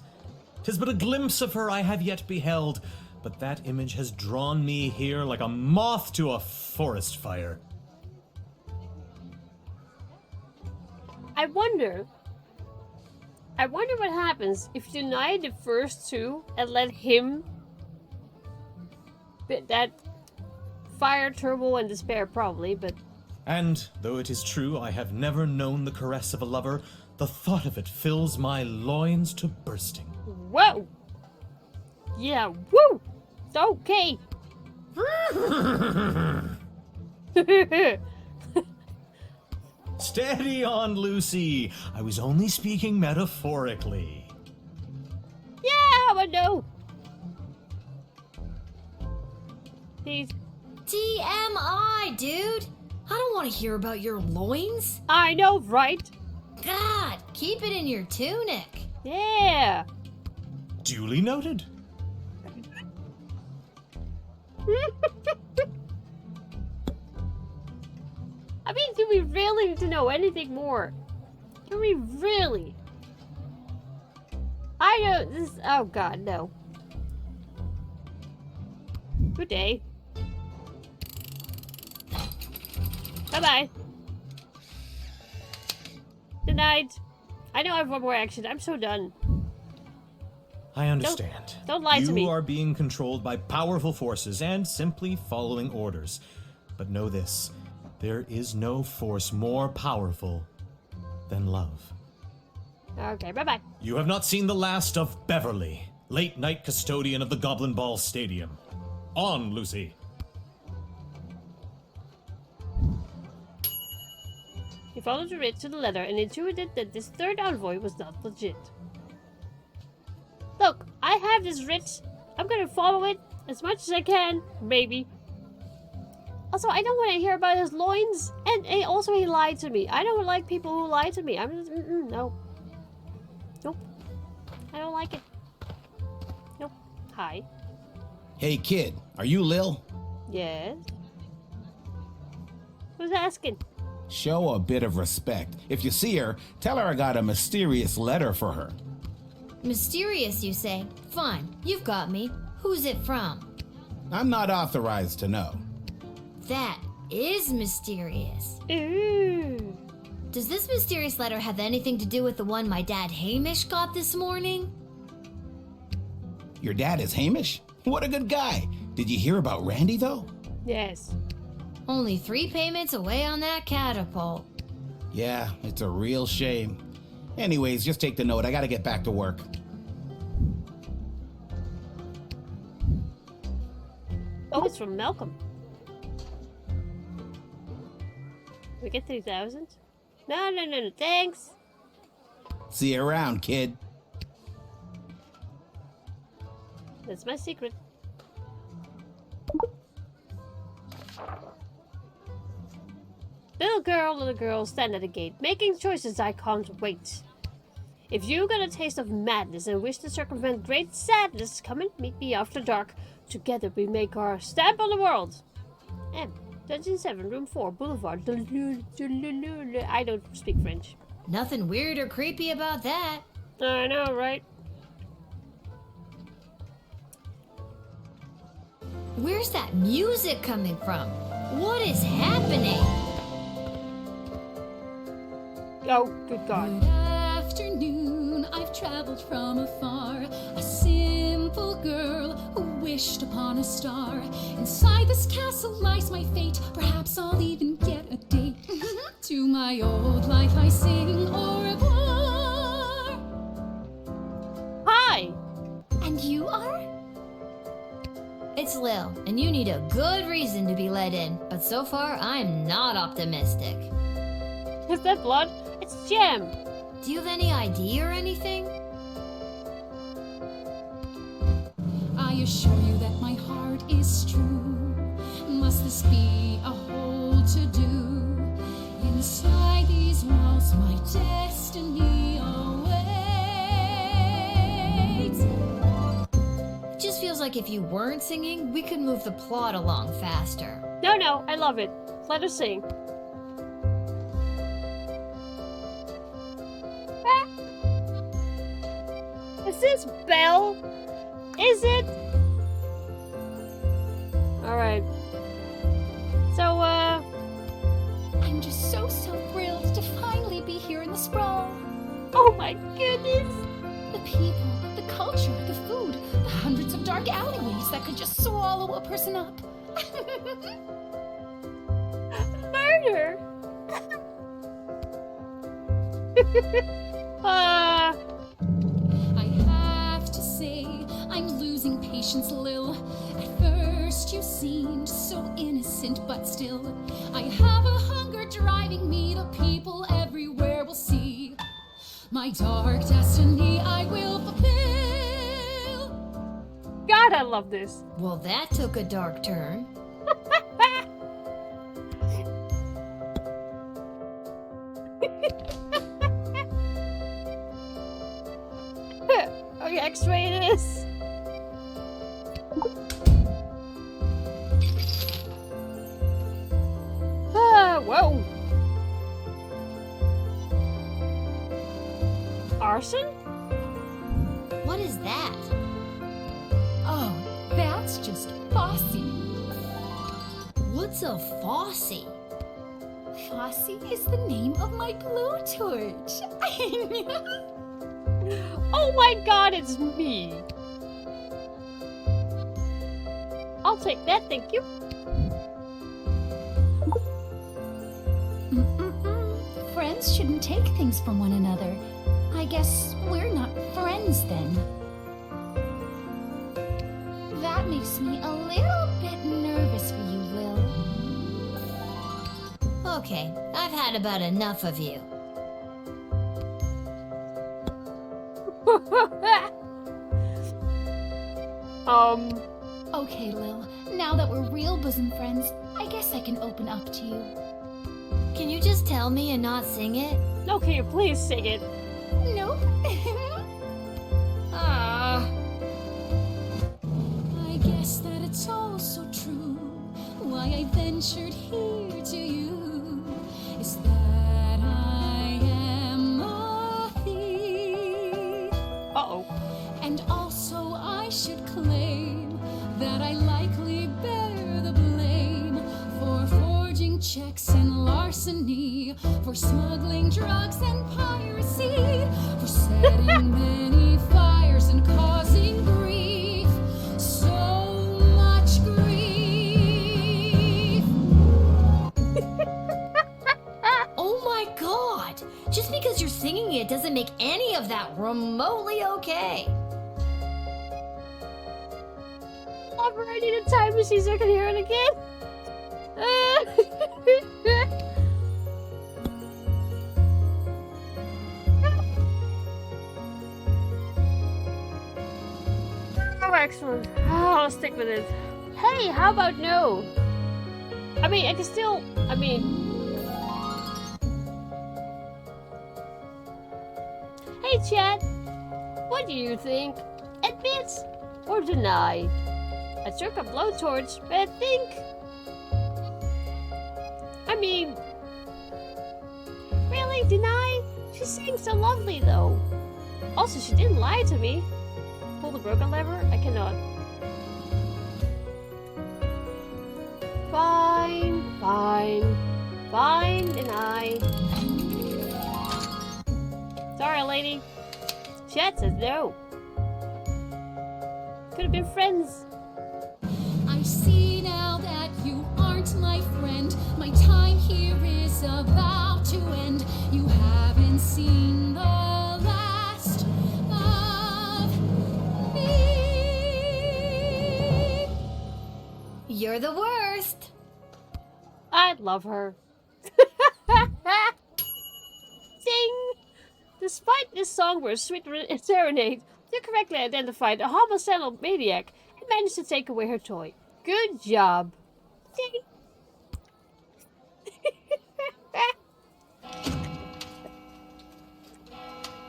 'Tis but a glimpse of her I have yet beheld, but that image has drawn me here like a moth to a forest fire. I wonder what happens if you deny the first 2 and let him that fire, turmoil, and despair probably, but And, though it is true I have never known the caress of a lover, the thought of it fills my loins to bursting. whoa! Yeah, woo! It's okay. Steady on, Lucy. I was only speaking metaphorically. Yeah, but no. Please. TMI, dude. I don't want to hear about your loins. I know, right? God, keep it in your tunic. Yeah. Duly noted. I mean, do we really need to know anything more? Do we really? I know this. Oh God, no. Good day. Bye-bye. Denied. I know I have one more action. I'm so done. I understand. Don't lie to me. You are being controlled by powerful forces and simply following orders. But know this, there is no force more powerful than love. Okay, bye-bye. You have not seen the last of Beverly, late-night custodian of the Goblin Ball Stadium. On, Lucy. He followed the writ to the letter and intuited that this 3rd envoy was not legit. Look, I have this writ. I'm gonna follow it as much as I can, maybe. Also, I don't want to hear about his loins. And also, he lied to me. I don't like people who lie to me. I'm just, no. Nope. I don't like it. Nope. Hi. Hey, kid, are you Lil? Yes? Who's asking? Show a bit of respect. If you see her, tell her I got a mysterious letter for her. Mysterious, you say? Fine, you've got me. Who's it from? I'm not authorized to know. That is mysterious. Ooh. Does this mysterious letter have anything to do with the one my dad Hamish got this morning? Your dad is Hamish? What a good guy. Did you hear about Randy, though? Yes. Only 3 payments away on that catapult. Yeah, it's a real shame. Anyways, just take the note. I gotta get back to work. Oh, it's from Malcolm. We get 3,000? No, thanks. See you around, kid. That's my secret. Little girl, stand at the gate, making choices I can't wait. If you got a taste of madness and wish to circumvent great sadness, come and meet me after dark. Together we make our stamp on the world. M. Dungeon 7, Room 4, Boulevard. I don't speak French. Nothing weird or creepy about that. I know, right? Where's that music coming from? What is happening? Oh, good God. Good afternoon, I've traveled from afar. A simple girl who wished upon a star. Inside this castle lies my fate. Perhaps I'll even get a date. To my old life I sing au revoir. Hi! And you are? It's Lil, and you need a good reason to be let in. But so far, I'm not optimistic. Is that blood? It's jam. Do you have any ID or anything? I assure you that my heart is true. Must this be a whole to-do? Inside these walls, my destiny awaits. It just feels like if you weren't singing, we could move the plot along faster. No, I love it. Let us sing. Is this Belle? Is it? Alright. So, I'm just so thrilled to finally be here in the sprawl. Oh my goodness! The people, the culture, the food, the hundreds of dark alleyways that could just swallow a person up. Murder! I have to say, I'm losing patience, Lil. At first you seemed so innocent, but still, I have a hunger driving me. The people everywhere will see my dark destiny I will fulfill. God, I love this. Well, that took a dark turn. Okay, X-ray it is. Whoa. Arson? What is that? Oh, that's just Fossy. What's a Fossy? Fossy is the name of my blowtorch. Oh my God, it's me. I'll take that, thank you. Friends shouldn't take things from one another. I guess we're not friends then. That makes me a little bit nervous for you, Lil. Okay, I've had about enough of you. Okay, Lil. Now that we're real bosom friends, I guess I can open up to you. Can you just tell me and not sing it? No, can you please sing it? Nope. I guess that it's all so true. Why I ventured here to you is that I am a thief. Uh-oh. And also I should claim that I likely bear the blame for forging checks and larceny, for smuggling drugs and piracy, for setting many fires and causing grief, so much grief. Oh my God! Just because you're singing it doesn't make any of that remotely okay. I need a time machine so I can hear it again. Oh, excellent. Oh, I'll stick with it. Hey, how about no? I mean, I can still... I mean... Hey, chat. What do you think? Admit or deny? I struck a blowtorch, but I think... I mean... Really? Deny? She sings so lovely, though. Also, she didn't lie to me. Pull the broken lever? I cannot. Fine, fine. Fine, deny. Sorry, lady. Chat says no. Could have been friends. I see now that you aren't my friend. My time here is about to end. You haven't seen the last of me. You're the worst. I love her. Ding! Despite this songbird's sweet serenade, you correctly identified a homicidal maniac and managed to take away her toy. Good job. Ding!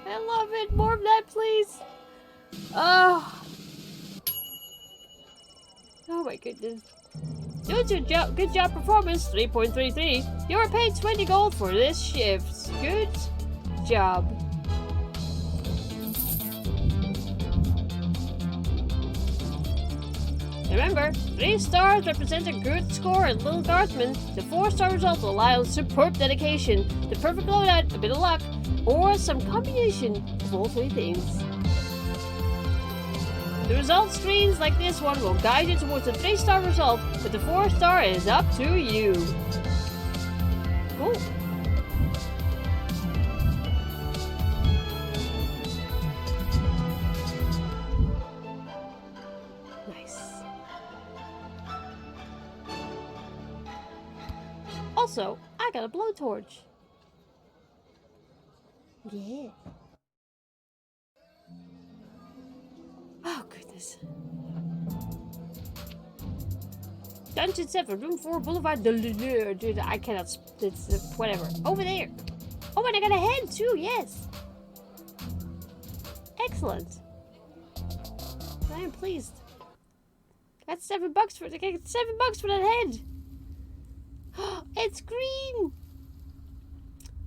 I love it. More of that, please. Oh. Oh my goodness. Due to good job performance, 3.33. You were paid 20 gold for this shift. Good job. Remember, 3 stars represent a good score in Lil Guardsman. The 4-star result will rely on superb dedication, the perfect loadout, a bit of luck, or some combination of all 3 things. The result screens like this one will guide you towards the 3-star result, but the 4-star is up to you. Cool. Nice. Also, I got a blowtorch. Yeah. Oh, goodness. Dungeon 7, Room 4, Boulevard de Lure. Dude, I cannot... It's whatever. Over there. Oh, and I got a head, too. Yes. Excellent. I am pleased. That's $7 for... I get $7 for that head. It's green.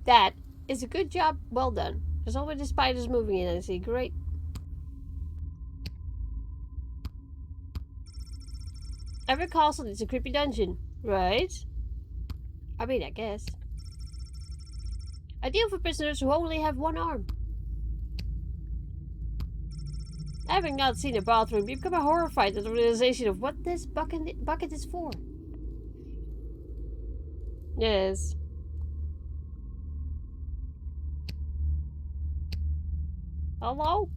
That is a good job. Well done. There's already spiders moving in, I see. Great. Every castle is a creepy dungeon, right? I mean, I guess. Ideal for prisoners who only have one arm. Having not seen a bathroom, you become horrified at the realization of what this bucket is for. Yes. Hello?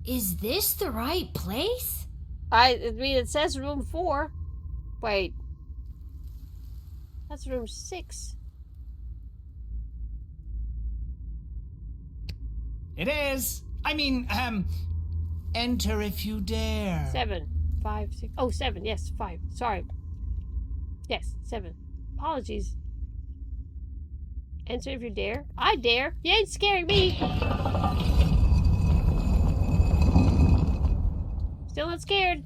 Is this the right place? I mean, it says room 4. Wait. That's room 6. It is. I mean, enter if you dare. 7, 5, 6. Oh, 7. Yes, 5. Sorry. Yes, 7. Apologies. Enter if you dare. I dare. You ain't scaring me. Still not scared.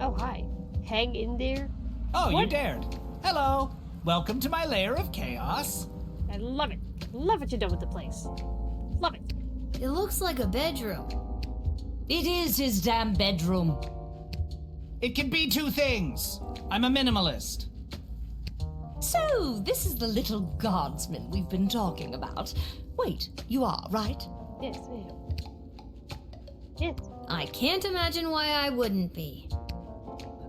Oh, hi. Hang in there. Oh, what? You dared. Hello. Welcome to my lair of chaos. I love it. Love what you've done with the place. Love it. It looks like a bedroom. It is his damn bedroom. It can be 2 things. I'm a minimalist. So, this is the little guardsman we've been talking about. Wait, you are, right? Yes, I am. Yes. I can't imagine why I wouldn't be.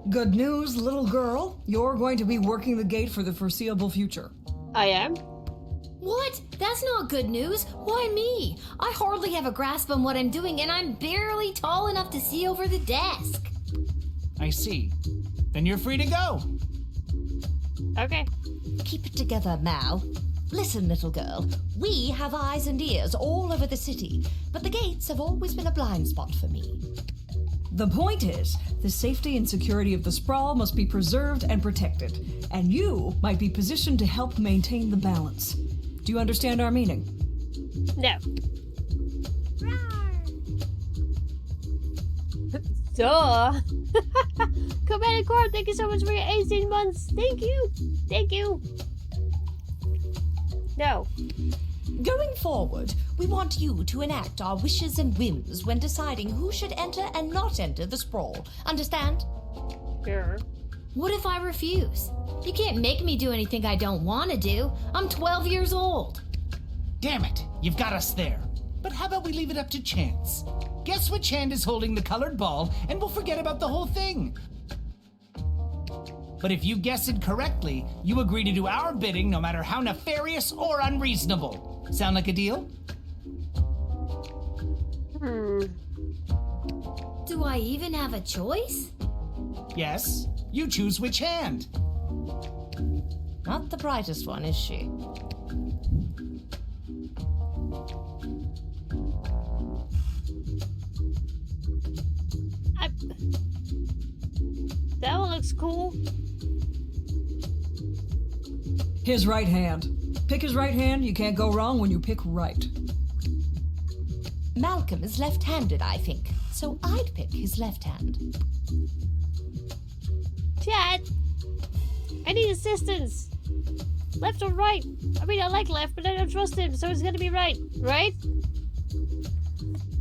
Good news, little girl. You're going to be working the gate for the foreseeable future. I am? What? That's not good news. Why me? I hardly have a grasp on what I'm doing, and I'm barely tall enough to see over the desk. I see. Then you're free to go. Okay. Keep it together, Mal. Listen, little girl. We have eyes and ears all over the city, but the gates have always been a blind spot for me. The point is, the safety and security of the sprawl must be preserved and protected, and you might be positioned to help maintain the balance. Do you understand our meaning? No. Duh. Commander Corp, thank you so much for your 18 months. Thank you. Thank you. No. Going forward, we want you to enact our wishes and whims when deciding who should enter and not enter the sprawl. Understand? Sure. What if I refuse? You can't make me do anything I don't want to do. I'm 12 years old. Damn it, you've got us there. But how about we leave it up to chance? Guess which hand is holding the colored ball, and we'll forget about the whole thing. But if you guess it correctly, you agree to do our bidding no matter how nefarious or unreasonable. Sound like a deal? Do I even have a choice? Yes. You choose which hand. Not the brightest one, is she? That one looks cool. His right hand. Pick his right hand. You can't go wrong when you pick right. Malcolm is left-handed, I think, so I'd pick his left hand. Chad, I need assistance. Left or right? I mean, I like left, but I don't trust him, so it's gonna be right. Right?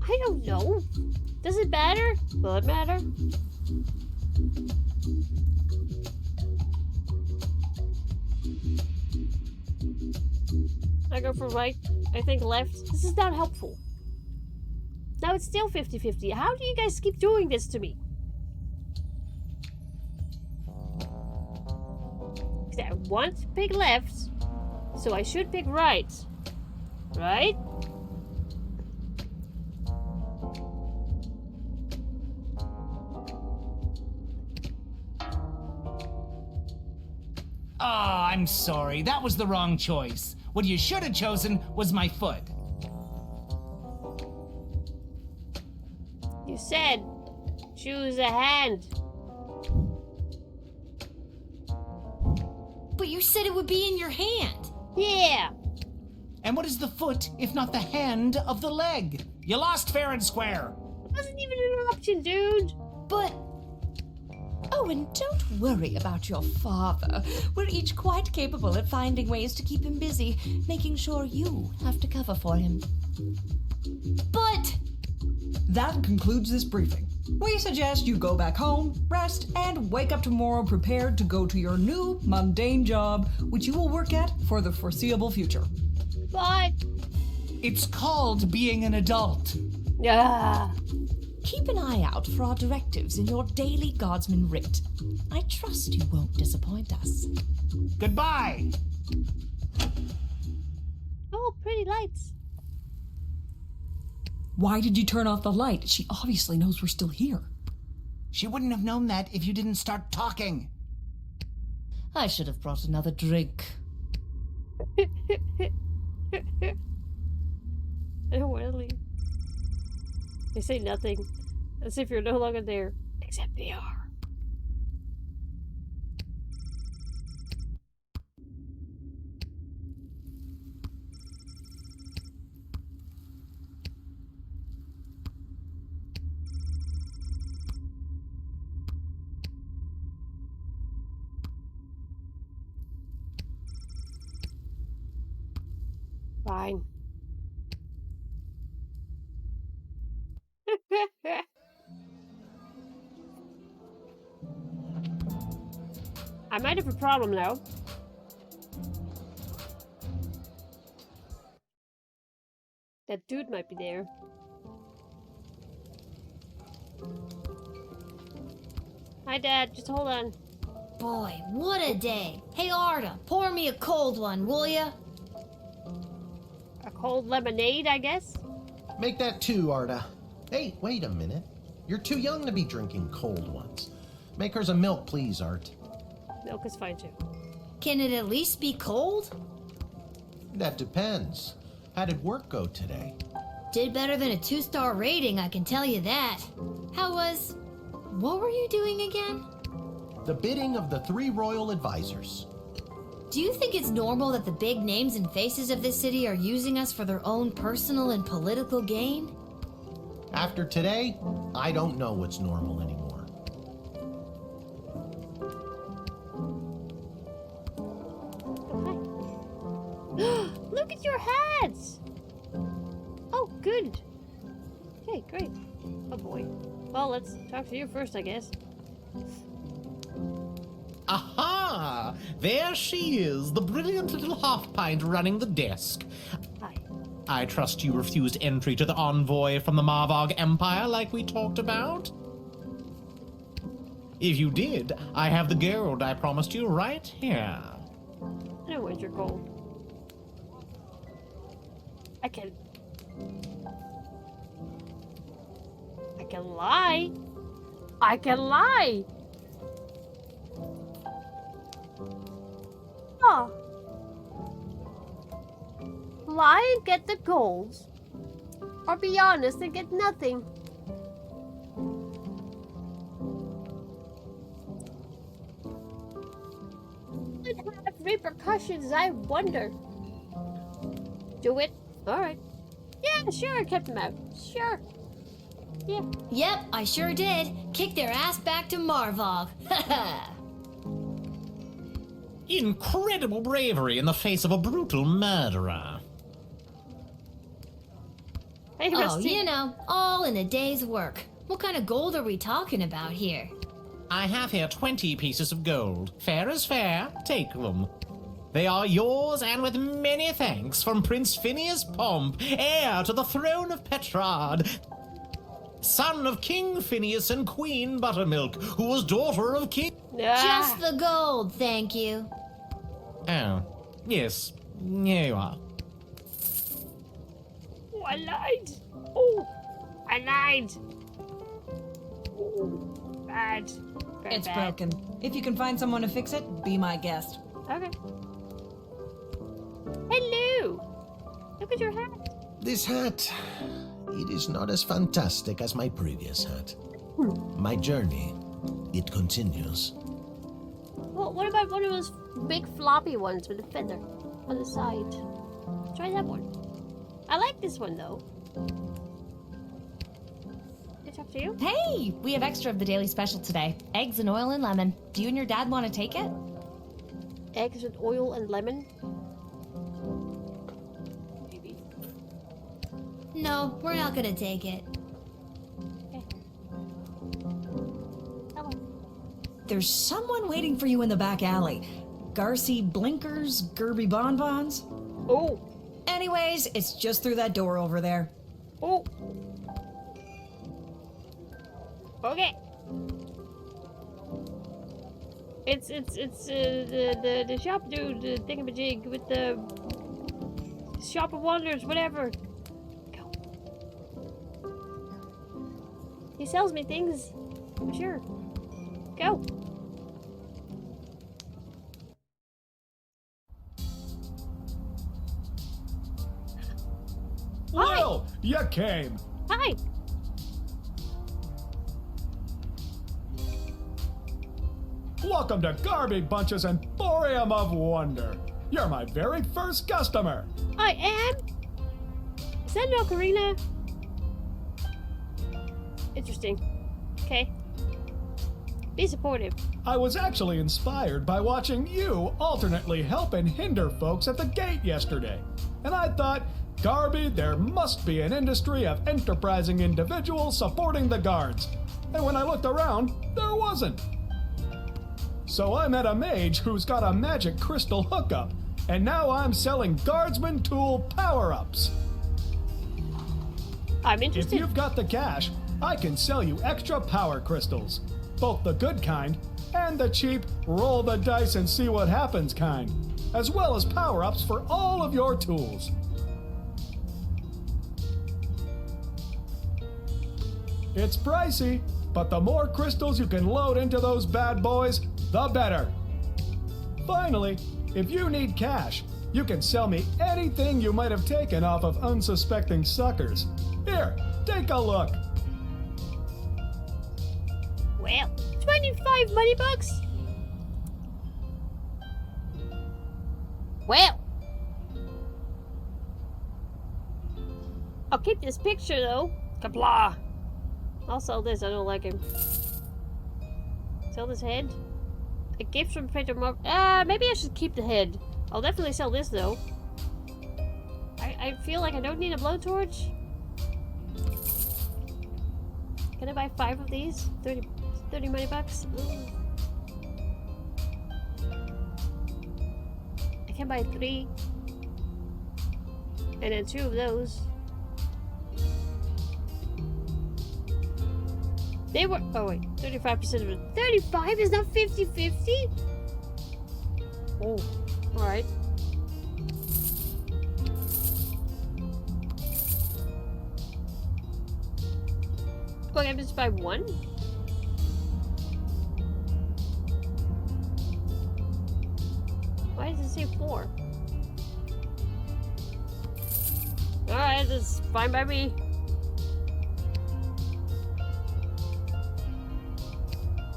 I don't know. Does it matter? Will it matter? I go for right. I think left. This is not helpful. Now it's still 50-50. How do you guys keep doing this to me? I want to pick left, so I should pick right. Right? Oh, I'm sorry. That was the wrong choice. What you should have chosen was my foot. You said choose a hand. But you said it would be in your hand. Yeah. And what is the foot if not the hand of the leg? You lost fair and square. It wasn't even an option, dude. But... Oh, and don't worry about your father. We're each quite capable at finding ways to keep him busy, making sure you have to cover for him. But... That concludes this briefing. We suggest you go back home, rest, and wake up tomorrow prepared to go to your new mundane job, which you will work at for the foreseeable future. But... It's called being an adult. Yeah. Keep an eye out for our directives in your daily Guardsman writ. I trust you won't disappoint us. Goodbye. Oh, pretty lights. Why did you turn off the light? She obviously knows we're still here. She wouldn't have known that if you didn't start talking. I should have brought another drink. I don't want to leave. They say nothing, as if you're no longer there, except they are. Fine. I might have a problem now. That dude might be there. Hi, Dad. Just hold on. Boy, what a day. Hey, Arda, pour me a cold one, will ya? A cold lemonade, I guess? Make that 2, Arda. Hey, wait a minute. You're too young to be drinking cold ones. Make hers a milk, please, Art. Milk is fine, too. Can it at least be cold? That depends. How did work go today? Did better than a 2-star rating, I can tell you that. How was... What were you doing again? The bidding of the 3 royal advisors. Do you think it's normal that the big names and faces of this city are using us for their own personal and political gain? After today, I don't know what's normal anymore. Look at your hats! Oh, good. Okay, great. Oh boy. Well, let's talk to you first, I guess. Aha! There she is, the brilliant little half-pint running the desk. Hi. I trust you refused entry to the envoy from the Marvog Empire like we talked about? If you did, I have the gold I promised you right here. I know where's your gold. I can lie. I can lie. Oh. Lie and get the golds. Or be honest and get nothing. Would have repercussions, I wonder. Do it. Alright. Yeah, sure, I kept them out. Sure. Yeah. Yep, I sure did. Kick their ass back to Marvog. Incredible bravery in the face of a brutal murderer. Hey, oh, Rusty. you know, all in a day's work. What kind of gold are we talking about here? I have here 20 pieces of gold. Fair is fair. Take them. They are yours, and with many thanks from Prince Phineas Pomp, heir to the throne of Petrard, son of King Phineas and Queen Buttermilk, who was daughter of King... Just the gold, thank you. Oh, yes. Here you are. Oh, I lied. Oh, I lied. Oh, bad. Very It's bad. broken. If you can find someone to fix it, be my guest. Okay. Hello. Look at your hat. This hat, it is not as fantastic as my previous hat. My journey, it continues. Well, what about one of those big floppy ones with a feather on the side? Try that one. I like this one though. Can I talk to you? Hey, we have extra of the daily special today. Eggs and oil and lemon. Do you and your dad want to take it? Eggs with oil and lemon? Maybe. No, we're not gonna take it. Okay. Hello. There's someone waiting for you in the back alley. Garcy Blinkers, Gerby Bonbons. Oh. Anyways, it's just through that door over there. Oh. Okay. It's the shop dude, the thingamajig with the Shop of Wonders, whatever. Go. He sells me things, I'm sure. Go. Lil, you came. Hi. Welcome to Garby Bunch's Emporium of Wonder. You're my very first customer. I am. Is that an ocarina? Interesting. Okay. Be supportive. I was actually inspired by watching you alternately help and hinder folks at the gate yesterday. And I thought, Garby, there must be an industry of enterprising individuals supporting the guards. And when I looked around, there wasn't. So I met a mage who's got a magic crystal hookup, and now I'm selling Guardsman tool power-ups. I'm interested. If you've got the cash, I can sell you extra power crystals. Both the good kind and the cheap roll the dice and see what happens kind, as well as power-ups for all of your tools. It's pricey, but the more crystals you can load into those bad boys, the better. Finally, if you need cash, you can sell me anything you might have taken off of unsuspecting suckers. Here, take a look. Well, 25 money bucks? Well. I'll keep this picture though. Kablah. I'll sell this. I don't like him. Sell this head. A gift from Praetor maybe I should keep the head. I'll definitely sell this though. I feel like I don't need a blowtorch. Can I buy 5 of these? 30 money bucks? Ooh. I can buy 3. And then 2 of those. They were, oh wait, 35% of it. 35 is not 50-50? Oh, alright. Oh, I can just buy 1? Why does it say 4? Alright, that's fine by me.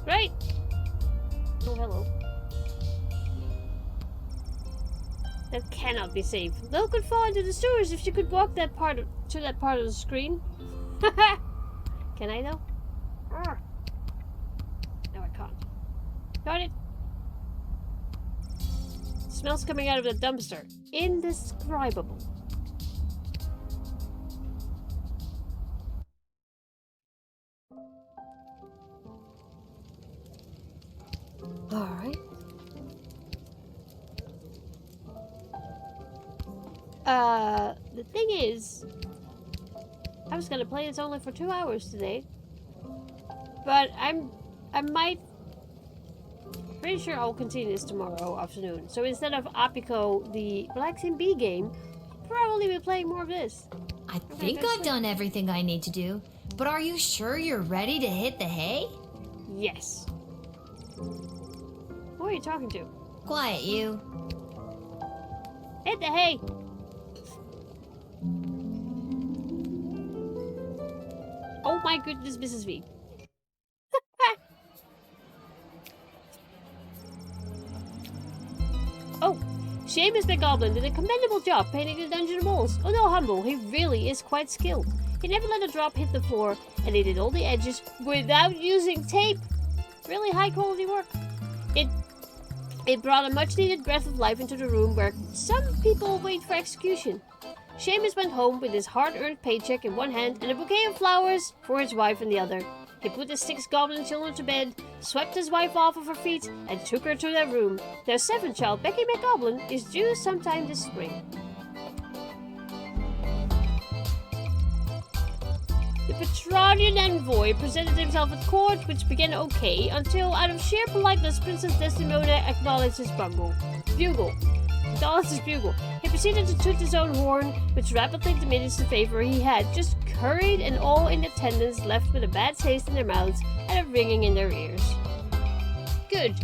Right! Oh, hello. That cannot be safe. Lil could fall into the sewers if she could walk that part to that part of the screen. Can I though? No, I can't. Got it. Smells coming out of the dumpster. Indescribable. Alright. The thing is, I was gonna play this only for 2 hours today. But pretty sure I'll continue this tomorrow afternoon. So instead of Apico, the Black Sim B game, I'll probably be playing more of this. I think I've done everything I need to do. But are you sure you're ready to hit the hay? Yes. Who are you talking to? Quiet, you. Hit the hay! Oh my goodness, Mrs. V. Oh, Seamus the Goblin did a commendable job painting the dungeon walls. Although humble, he really is quite skilled. He never let a drop hit the floor, and he did all the edges without using tape. Really high quality work. It brought a much needed breath of life into the room where some people wait for execution. Seamus went home with his hard-earned paycheck in one hand and a bouquet of flowers for his wife in the other. He put his 6 goblin children to bed, swept his wife off of her feet, and took her to their room. Their 7th child, Becky McGoblin, is due sometime this spring. The Petronian envoy presented himself at court, which began okay, until, out of sheer politeness, Princess Desdemona acknowledged his bugle. He proceeded to toot his own horn, which rapidly diminished the favor he had just curried, and all in attendance left with a bad taste in their mouths and a ringing in their ears. Good.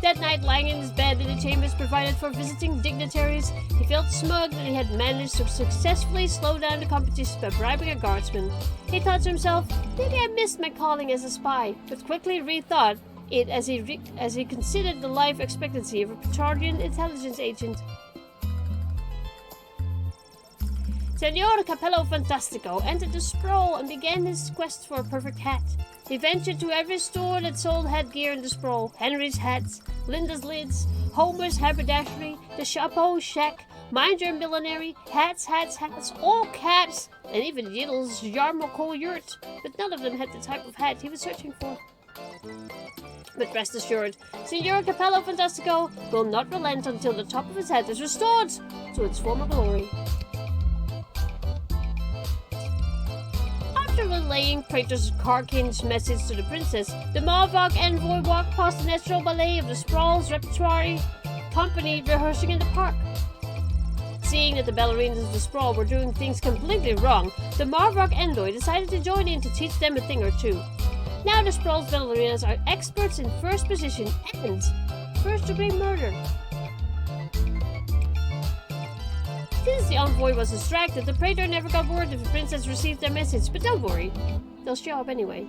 That night, lying in his bed in the chambers provided for visiting dignitaries, he felt smug that he had managed to successfully slow down the competition by bribing a guardsman. He thought to himself, maybe I missed my calling as a spy, but quickly rethought it as he considered the life expectancy of a Petronian intelligence agent. Senor Capello Fantastico entered the sprawl and began his quest for a perfect hat. He ventured to every store that sold headgear in the sprawl: Henry's hats, Linda's lids, Homer's haberdashery, the Chapeau Shack, Mind Your Millinery, hats, all caps, and even Yiddle's Yarmulke yurt, but none of them had the type of hat he was searching for. But rest assured, Signor Capello Fantastico will not relent until the top of his head is restored to its former glory. After relaying Praetor's Carkin's message to the princess, the Marvok envoy walked past the natural ballet of the Sprawl's repertory company rehearsing in the park. Seeing that the ballerinas of the Sprawl were doing things completely wrong, the Marvok envoy decided to join in to teach them a thing or two. Now the Sprawl's ballerinas are experts in first position and first-degree murder. Since the envoy was distracted, the Praetor never got word if the princess received their message, but don't worry, they'll show up anyway.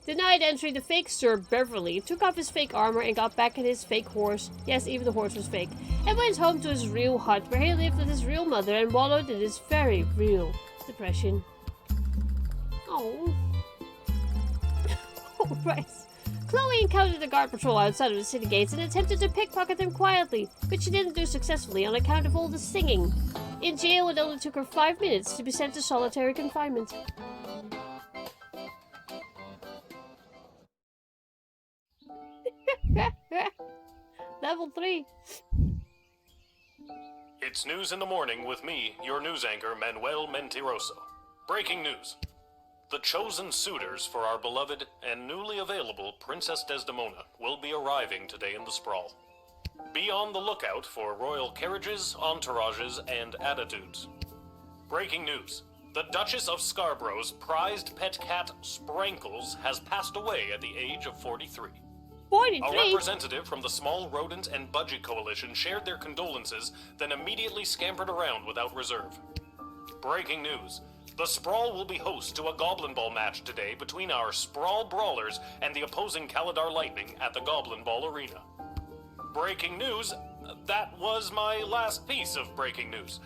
Denied entry, the fake Sir Beverly took off his fake armor and got back on his fake horse. Yes, even the horse was fake. And went home to his real hut where he lived with his real mother and wallowed in his very real depression. Oh. Alright. Chloe encountered the guard patrol outside of the city gates and attempted to pickpocket them quietly, but she didn't do successfully on account of all the singing. In jail, it only took her 5 minutes to be sent to solitary confinement. Level 3. It's news in the morning with me, your news anchor, Manuel Mentiroso. Breaking news. The chosen suitors for our beloved and newly available Princess Desdemona will be arriving today in the Sprawl. Be on the lookout for royal carriages, entourages, and attitudes. Breaking news. The Duchess of Scarborough's prized pet cat, Sprankles, has passed away at the age of 43. 43? A representative from the Small Rodent and Budgie Coalition shared their condolences, then immediately scampered around without reserve. Breaking news. The Sprawl will be host to a Goblin Ball match today between our Sprawl Brawlers and the opposing Caladar Lightning at the Goblin Ball Arena. Breaking news. That was my last piece of breaking news.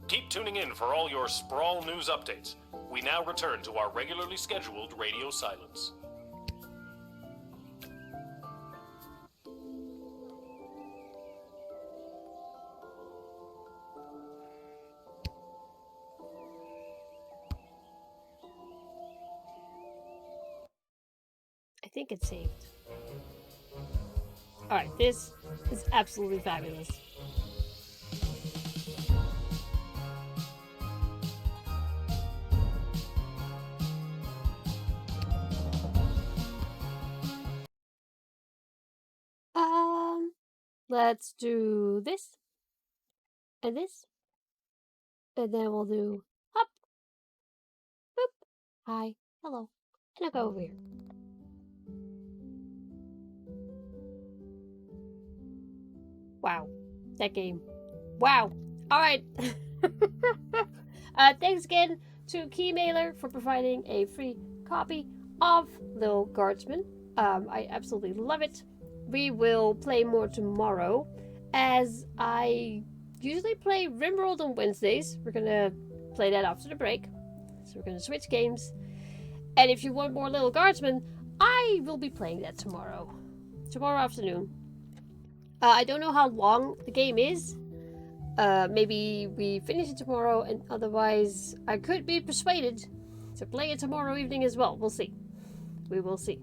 Keep tuning in for all your Sprawl news updates. We now return to our regularly scheduled radio silence. I think it's saved. Alright, this is absolutely fabulous. Let's do this. And this. And then we'll do hop. Boop. Hi. Hello. And I'll go over here. Wow. That game. Wow. Alright. Thanks again to Keymailer for providing a free copy of Lil Guardsman. I absolutely love it. We will play more tomorrow, as I usually play Rimworld on Wednesdays. We're gonna play that after the break. So we're gonna switch games. And if you want more Lil Guardsman, I will be playing that tomorrow. Tomorrow afternoon. I don't know how long the game is. Maybe we finish it tomorrow, and otherwise I could be persuaded to play it tomorrow evening as well. We'll see. We will see.